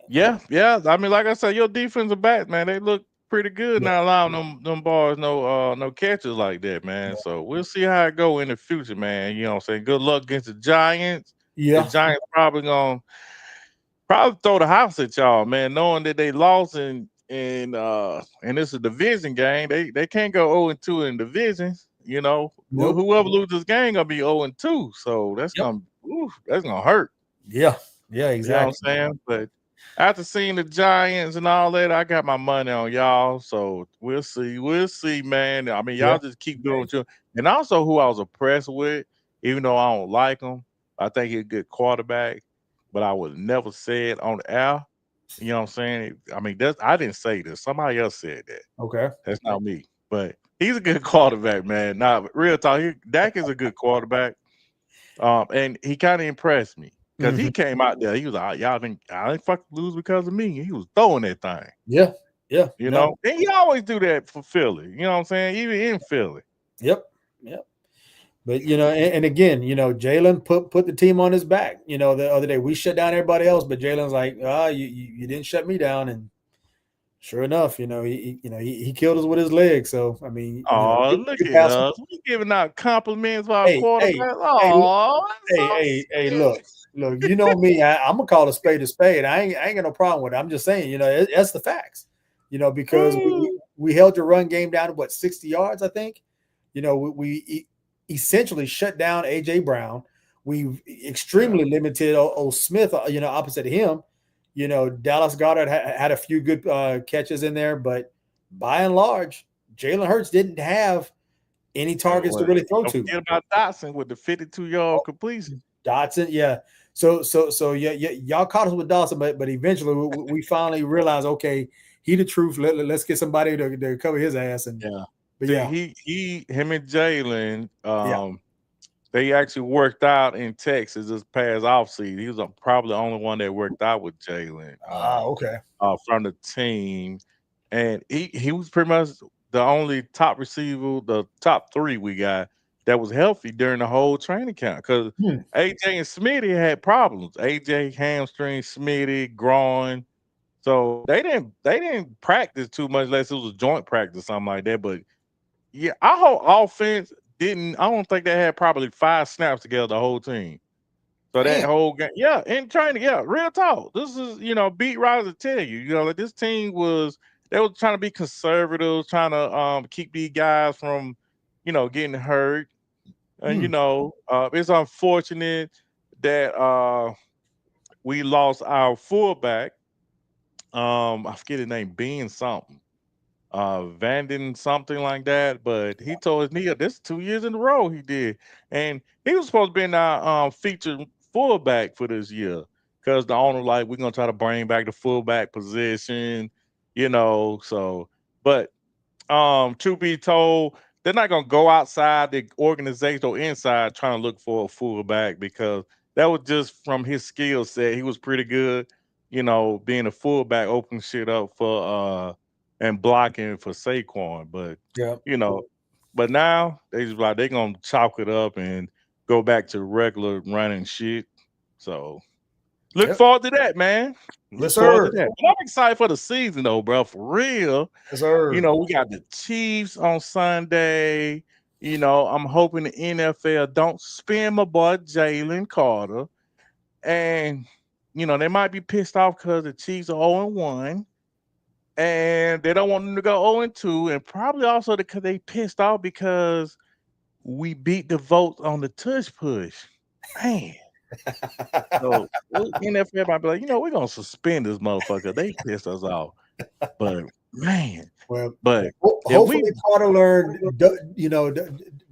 Yeah. I mean, like I said, your defensive back, man, they look pretty good now, allowing them bars no catches like that, man. Yeah. So we'll see how it go in the future, man. You know what I'm saying? Good luck against the Giants. Yeah. The Giants probably throw the house at y'all, man, knowing that they lost and it's a division game. They can't go 0-2 in divisions, you know. Nope. Whoever loses this game gonna be 0-2. So that's gonna hurt. Yeah, exactly. You know what I'm saying? But after seeing the Giants and all that, I got my money on y'all. So we'll see, man. I mean, y'all just keep doing what you. And also, who I was impressed with, even though I don't like him, I think he's a good quarterback. But I would never say it on the air. You know what I'm saying? I mean, I didn't say this. Somebody else said that. Okay, that's not me. But he's a good quarterback, man. Now, real talk, Dak is a good quarterback. And he kind of impressed me. Because he came out there, he was like, I didn't fucking lose because of me. He was throwing that thing. Yeah. You know, and he always do that for Philly. You know what I'm saying? Even in Philly. Yep. But, you know, and again, you know, Jalen put the team on his back. You know, the other day we shut down everybody else, but Jalen's like, you didn't shut me down. And sure enough, you know, he killed us with his legs. So, I mean. Look at us. We giving out compliments for our quarterback. Hey, look, you know me. I'm gonna call a spade a spade. I ain't got no problem with it. I'm just saying, you know, that's the facts. You know, because we held the run game down to 60 yards, I think. You know, we essentially shut down AJ Brown. We extremely limited old Smith. You know, opposite of him. You know, Dallas Goedert had a few good catches in there, but by and large, Jalen Hurts didn't have any targets to really throw to. Forget about Dotson with the 52-yard completion. Dotson, yeah. So y'all caught us with Dawson, but eventually we finally realized, okay, he the truth. Let's get somebody to cover his ass, and But See, yeah, him and Jalen, yeah. they actually worked out in Texas this past offseason. He was probably the only one that worked out with Jalen Okay. from the team, and he was pretty much the only top receiver, the top three we got that was healthy during the whole training camp. Because Hmm. AJ and Smitty had problems. AJ hamstring, Smitty groin. So they didn't practice too much unless it was a joint practice or something like that. But yeah, our whole offense didn't. I don't think they had probably 5 snaps together the whole team. So that Damn. whole game, yeah, in training, yeah, real talk. This is beat writers tell you, like this team they was trying to be conservative, trying to keep these guys from getting hurt, and Hmm. it's unfortunate that we lost our fullback. I forget his name, Bean something. Vanden something like that. But he told his knee this 2 years in a row he did, and he was supposed to be in our featured fullback for this year because the owner like we're gonna try to bring back the fullback position, So, but truth be told, they're not gonna go outside the organization or inside trying to look for a fullback because that was just from his skill set. He was pretty good, being a fullback, opening shit up for and blocking for Saquon. But Yeah. you know, but now they just like they gonna chalk it up and go back to regular running shit. So look Yep. forward to that, man. Look Yes, forward to sir. that. But I'm excited for the season though, bro. For real. Yes, sir. We got the Chiefs on Sunday. I'm hoping the NFL don't spin my boy Jalen Carter. And, they might be pissed off because the Chiefs are 0-1. And they don't want them to go 0-2. And probably also because they pissed off because we beat the vote on the tush push. Man. So NFL might be like, we're going to suspend this motherfucker. They pissed us off. But, man. Well, But if hopefully we Carter learned,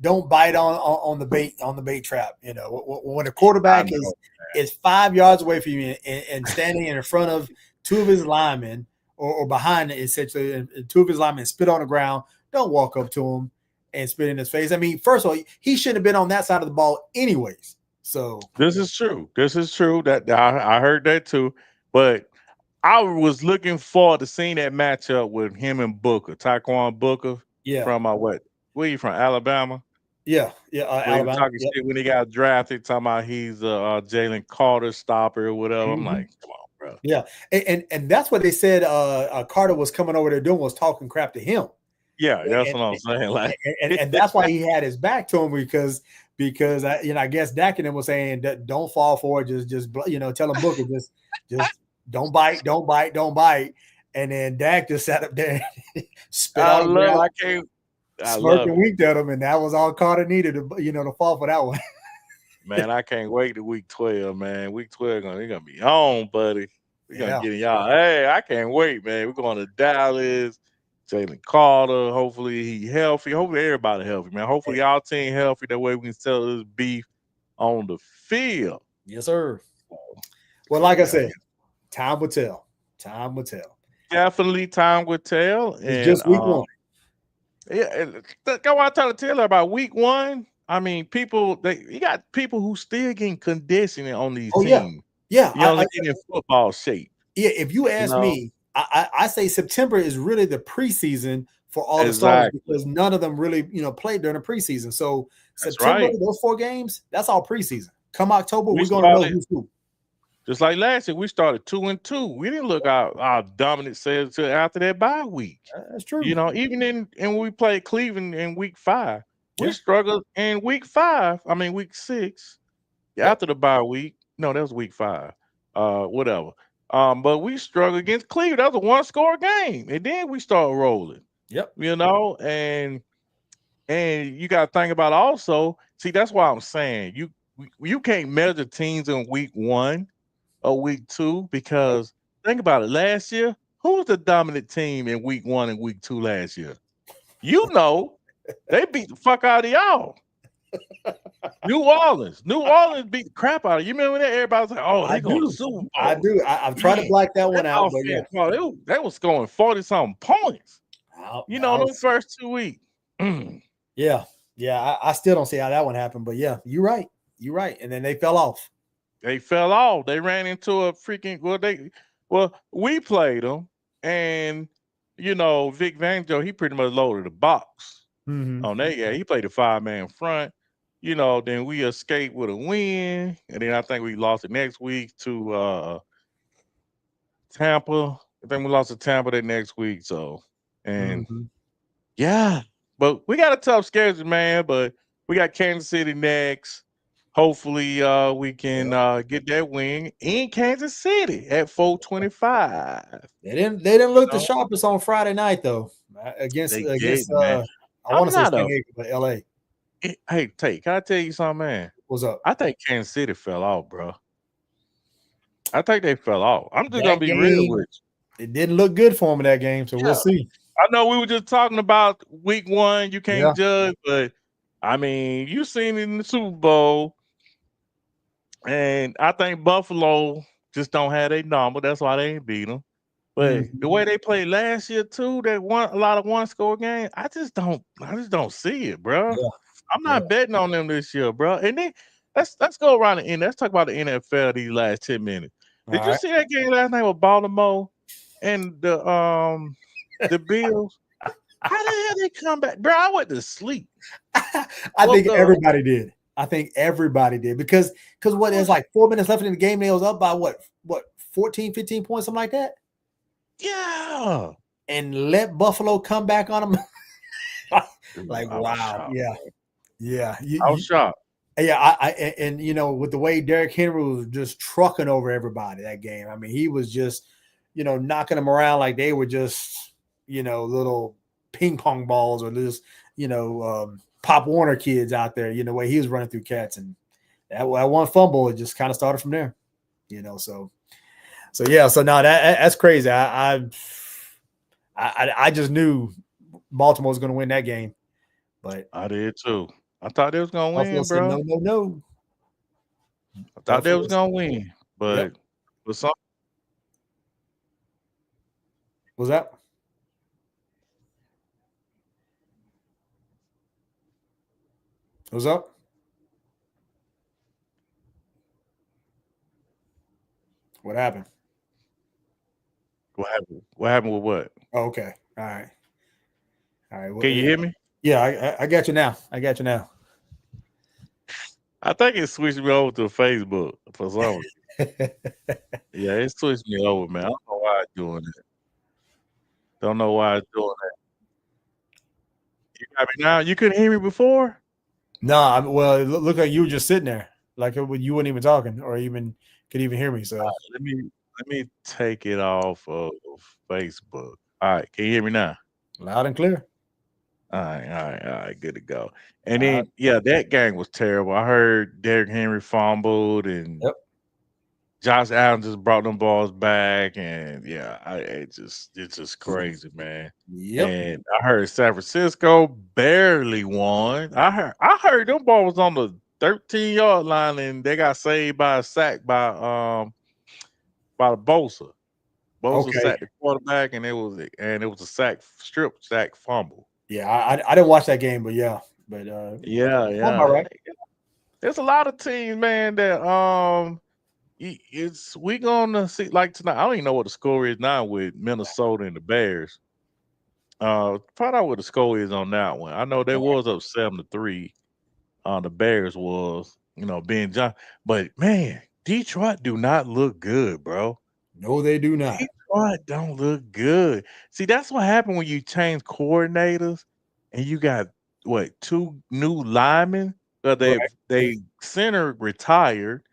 don't bite on the bait trap. When a I quarterback know. is 5 yards away from you and standing in front of two of his linemen or behind it, essentially, and two of his linemen spit on the ground, don't walk up to him and spit in his face. I mean, first of all, he shouldn't have been on that side of the ball anyways. So This is true. This is true. That I heard that too. But I was looking forward to seeing that matchup with him and Booker, Taquan Booker yeah, from where you from, Alabama? yeah, Where he was Alabama. talking Yep. shit when he got drafted, talking about he's a Jalen Carter stopper or whatever. I'm Mhm. like, come on, bro. Yeah, and that's what they said. Carter was coming over there doing was talking crap to him. Yeah, that's And, what I'm saying. Like, and that's why he had his back to him because I guess Dak and him was saying that don't fall for it. Just tell him Booker just don't bite, don't bite, don't bite. And then Dak just sat up there, spit I on the love. ground, I can't. I smirked love and it, winked at him, and that was all Carter needed to fall for that one. man. I can't wait to week 12, man. Week 12, they're gonna be on, buddy. We're gonna Yeah, get in y'all. Hey, I can't wait, man. We're going to Dallas. Jalen Carter. Hopefully he healthy. Hopefully everybody healthy, man. Hopefully y'all team healthy. That way we can settle this beef on the field. yes, sir. Well, So like I yeah, said, time will tell. Time will tell. definitely time will tell. It's And just week one. yeah, go out trying to tell her about week one. I mean, you got people who still getting conditioning on these Oh yeah, teams. yeah. They're getting in football shape. Yeah, if you You ask know, me, I say September is really the preseason for all the starters exactly. because none of them really, played during the preseason. So That's September, right. those 4 games, that's all preseason. Come October, We we're gonna know started who's who. just like last year. We started 2-2. We didn't look our dominant sales until after that bye week. That's true. Even in when we played Cleveland in week 5, we Yeah. struggled in week 5. I mean week 6 Yep. after the bye week. No, that was week 5. Whatever. But we struggled against Cleveland. That was a 1-score game, and then we started rolling. Yep. And you got to think about also. See, that's why I'm saying you can't measure teams in week 1 or week 2 because think about it. Last year, who was the dominant team in week 1 and week 2 last year? They beat the fuck out of y'all. New Orleans beat the crap out of you. Remember that? Everybody was like, "Oh, I they going to do. Super Bowl." I do. I've tried to Man, black that one that out, but yeah. offense, they was scoring 40-something points. That Those was, first 2 weeks. Yeah. I still don't see how that one happened, but yeah, you're right. You're right. And then they fell off. They fell off. They ran into a freaking we played them, and Vic Fangio, he pretty much loaded the box Mm-hmm. on that. Yeah, he played a 5-man front. Then we escaped with a win, and then I think we lost the next week to Tampa. I think we lost to Tampa the next week. So, and Mm-hmm. yeah, but we got a tough schedule, man. But we got Kansas City next. Hopefully, we can get that win in Kansas City at 4:25. They didn't look the know? sharpest on Friday night though. Against They did, man. I want to say not San a. Diego, but LA. Hey, Tate, can I tell you something, man? What's up? I think Kansas City fell off, bro. I think they fell off. I'm just gonna That be real game, with you. it didn't look good for him in that game, so Yeah. we'll see. I know we were just talking about week 1. You can't Yeah. judge, but I mean, you seen it in the Super Bowl, and I think Buffalo just don't have their number. That's why they ain't beat them. But the way they played last year too, that won a lot of one-score games. I just don't see it, bro. Yeah. I'm not betting on them this year, bro. And then let's go around the end. Let's talk about the NFL these last 10 minutes. Did you see that game last night with Baltimore and the Bills? How the hell they come back, bro? I went to sleep. I think everybody did. I think everybody did because what, there's like 4 minutes left in the game. They was up by what 14, 15 points, something like that. Yeah. And let Buffalo come back on them. Like, wow. Shocked, yeah. I was shocked. Yeah, and with the way Derrick Henry was just trucking over everybody that game. I mean, he was just, knocking them around like they were just, little ping pong balls or just, Pop Warner kids out there, where he was running through cats, and that one fumble, it just kind of started from there, so yeah, so now that's crazy. I just knew Baltimore was going to win that game, but I did too. I thought they was gonna win, said, bro. No. I thought they was gonna win, but for some. Was that? What's up? What happened? What happened? What happened with what? Oh, okay. All right. Well, Can you hear me? Yeah, I got you now. I think it switched me over to Facebook for some reason. Yeah, it switched me over, man. I don't know why it's doing it. Don't know why it's doing that. You got me now? You couldn't hear me before? No, well, it looked like you were just sitting there, like you weren't even talking, or even could even hear me. So let me take it off of Facebook. All right, can you hear me now? Loud and clear. All right, good to go. And then that game was terrible. I heard Derrick Henry fumbled, and Josh Allen just brought them balls back, and it's just crazy, man. Yep. And I heard San Francisco barely won. I heard them balls on the 13-yard line, and they got saved by a sack by the Bosa. Bosa sacked the quarterback, and it was a strip sack fumble. Yeah, I didn't watch that game, but yeah. All right. There's a lot of teams, man, that we gonna see like tonight. I don't even know what the score is now with Minnesota and the Bears. Find out what the score is on that one. I know they was up 7-3. The Bears was, Ben John, but man, Detroit do not look good, bro. No, they do not. Detroit don't look good. See, that's what happened when you change coordinators and you got 2 new linemen. They center retired.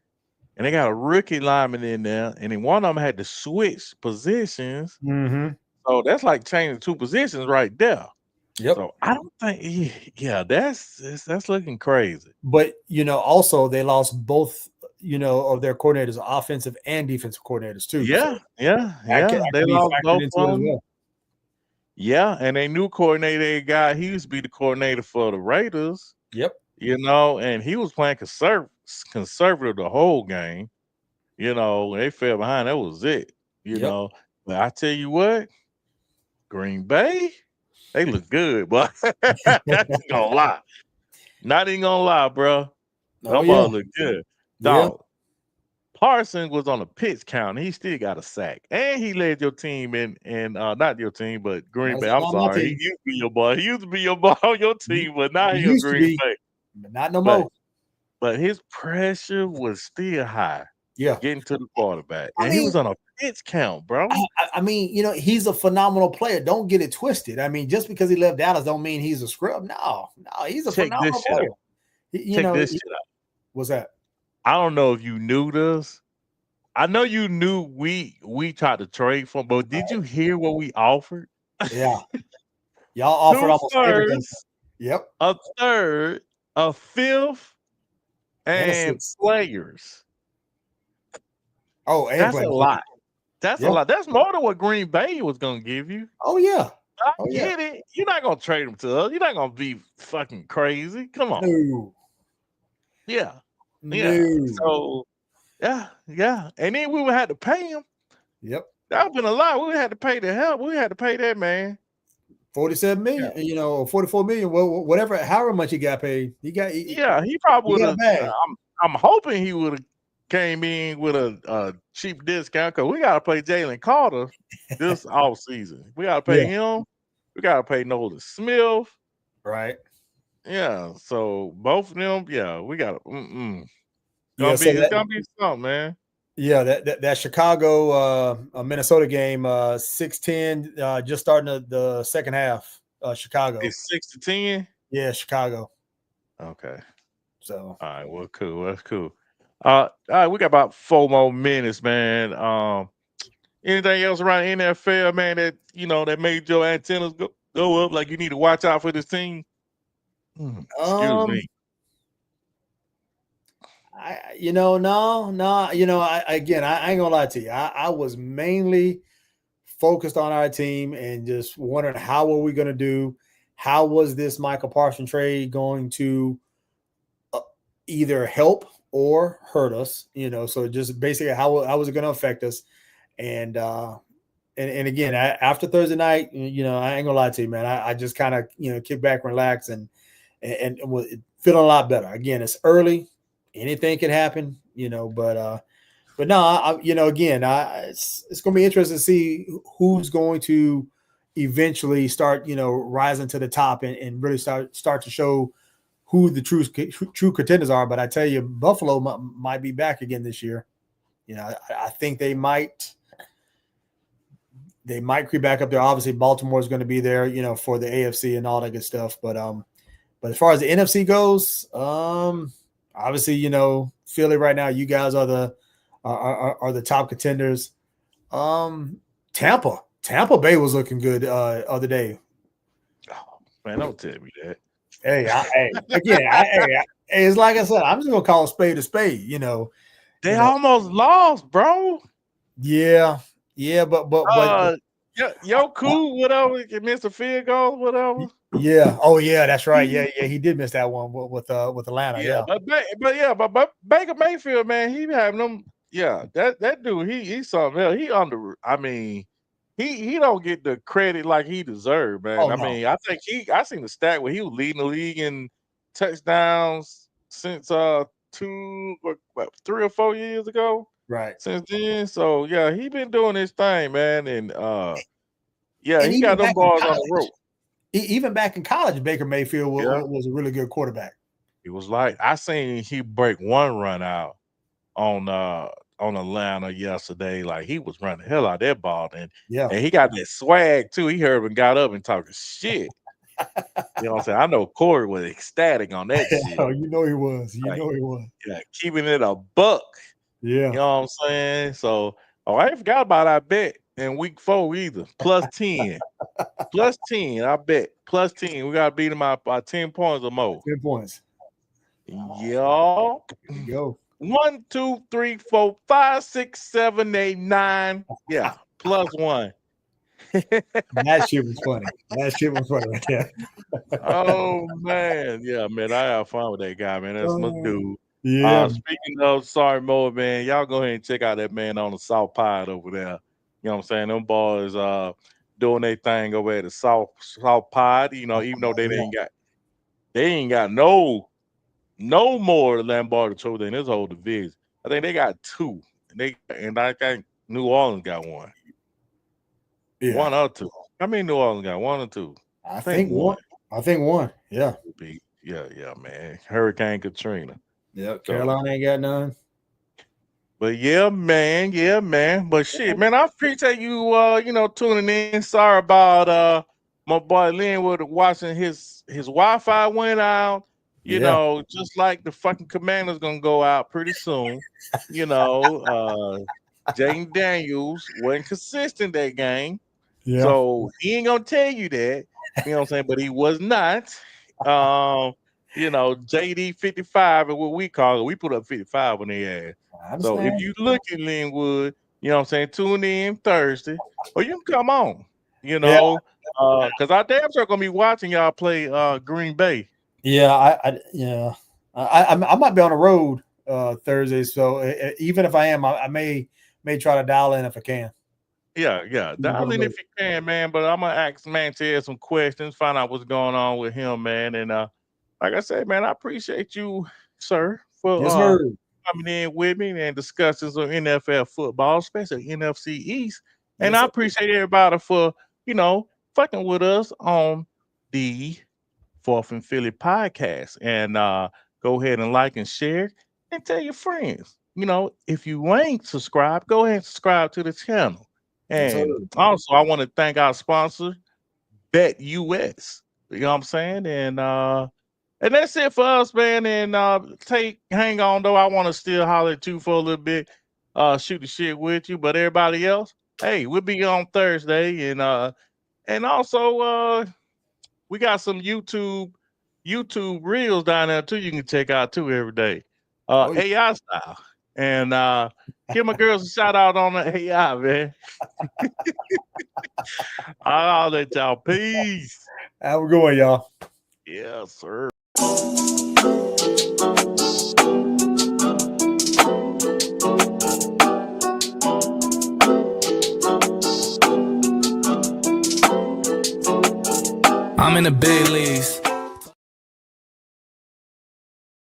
And they got a rookie lineman in there, and then one of them had to switch positions. Mm-hmm. So that's like changing 2 positions right there. Yep. So I don't think, that's looking crazy. But also they lost both, of their coordinators, offensive and defensive coordinators too. Yeah. They lost both of them. Well. Yeah, and they new coordinator they got. He used to be the coordinator for the Raiders. Yep. And he was playing conservative the whole game. They fell behind. That was it. But I tell you what, Green Bay, They look good, but not gonna lie. Not even gonna lie, bro. Oh Them yeah, boys look good. yeah. Dog. Parsons was on a pitch count. He still got a sack, and he led your team in not your team, but Green That's Bay. I'm not my sorry, he team. used to be your boy. He used to be your boy on your He team, but now he he a used to Green be, Bay. but not no But more. but his pressure was still high Yeah. getting to the quarterback, I and he mean, was on a pitch count, bro. I mean, he's a phenomenal player. Don't get it twisted. I mean, just because he left Dallas don't mean he's a scrub. No, he's a Check this phenomenal shit player. out. Check this shit out. What's that? I don't know if you knew this. I know you knew we tried to trade for him, but did you hear what we offered? Yeah. Y'all offered Two almost everything. firsts, Yep. a third, a fifth, And a and six. players. Oh, and That's a players. lot. That's a Yeah. lot. That's more than what Green Bay was gonna give you. Oh yeah. I Oh yeah. get it. You're not gonna trade him to us. You're not gonna be fucking crazy. Come on. No. Yeah. Yeah. No. So yeah. And then we would have to pay him. Yep. That would have been a lot. We would have to pay the help. We had to pay that man. 47 million, 44 million, whatever, however much he got paid. He Probably would got a have. bag. I'm hoping he would have came in with a cheap discount because we got to pay Jalen Carter this off season. We got to pay him. We got to pay Nolan Smith. Right. Yeah. So both of them, we got to. Yeah. It's gonna be something, man. Yeah, that Chicago Minnesota game, 6-10, just starting the second half. Chicago. It's 6-10. Yeah, Chicago. Okay. So all right, well, cool. That's cool. All right, we got about 4 more minutes, man. Anything else around the NFL, man, that that made your antennas go up? Like you need to watch out for this team. Excuse me. I ain't gonna lie to you. I was mainly focused on our team and just wondering how are we going to do? How was this Michael Parsons trade going to either help or hurt us? So just basically how was it going to affect us? And again, after Thursday night, I ain't gonna lie to you, man. I just kind of kick back, relax, and feeling a lot better. Again, it's early. Anything can happen, but no, again, it's going to be interesting to see who's going to eventually start, rising to the top and really start to show who the true contenders are. But I tell you, Buffalo might be back again this year. I think they might creep back up there. Obviously, Baltimore is going to be there, for the AFC and all that good stuff. But as far as the NFC goes, obviously, Philly right now, you guys are the top contenders. Tampa Bay was looking good other day. Oh, man, don't tell me that. Hey, it's like I said, I'm just gonna call a spade a spade. They almost lost, bro. Yeah, but yo, cool, whatever. You missed a field goal, whatever. Yeah. Oh, yeah. That's right. Yeah. He did miss that one with Atlanta. Yeah. But Baker Mayfield, man, he having them. Yeah, that dude, he's something else. He don't get the credit like he deserved, man. Oh, I no. mean, I think I seen the stat where he was leading the league in touchdowns since 3 or 4 years ago. Right. Since then, so yeah, he been doing his thing, man, and And he got them bars on the rope. Even back in college, Baker Mayfield was a really good quarterback. It was like I seen he break one run out on Atlanta yesterday. Like he was running the hell out of that ball, and he got that swag too. He heard and got up and talking shit. You know what I'm saying? I know Corey was ecstatic on that shit. Oh, he was. He was. Yeah, keeping it a buck. Yeah. You know what I'm saying? So, I ain't forgot about our bet in week 4 either. +10. +10, I bet. +10. We got to beat them out by 10 points or more. 10 points. Y'all. There you go. 1, 2, 3, 4, 5, 6, 7, 8, 9. Yeah, +1. That shit was funny. That shit was funny right there. Oh, man. Yeah, man. I have fun with that guy, man. That's my dude. Yeah. Speaking of Sorry Mo, man, y'all go ahead and check out that man on the South Pod over there. You know what I'm saying? Them boys, doing their thing over at the South Pod. You know, even though they ain't got no more Lombardi Trophy than this whole division. I think they got 2. And I think New Orleans got 1. Yeah. 1 or 2. How many New Orleans got? 1 or 2? I think 1. I think 1. Yeah. Yeah, man. Hurricane Katrina. Yeah. Carolina ain't got none. But yeah, man. But shit, man, I appreciate you tuning in. Sorry about my boy Linwood watching his Wi-Fi went out. You know, just like the fucking Commanders gonna go out pretty soon. You know, Jaden Daniels wasn't consistent that game. Yeah. So he ain't gonna tell you that. You know what I'm saying? But he was not. JD 55 is what we call it. We put up 55 on their ass. So if you look at Linwood, you know what I'm saying, tune in Thursday, or you can come on, because I damn sure gonna be watching y'all play Green Bay. Yeah, I might be on the road Thursday, so even if I am, I may try to dial in if I can. Yeah, dial in if you can, man. But I'm gonna ask Mantel some questions, find out what's going on with him, man. And like I said, man, I appreciate you, sir, for coming in with me and discussing some NFL football, especially NFC East. And I appreciate everybody for, fucking with us on the 4th and Philly podcast. And go ahead and like and share and tell your friends. If you ain't subscribed, go ahead and subscribe to the channel. And also, I want to thank our sponsor, Bet US. You know what I'm saying? And that's it for us, man. And hang on though. I want to still holler at you for a little bit, shoot the shit with you. But everybody else, hey, we'll be on Thursday, and also we got some YouTube reels down there too. You can check out too every day, AI style. And give my girls a shout out on the AI, man. I'll let y'all. Peace. Have a good one, y'all. Yes, sir. I'm in the big leagues.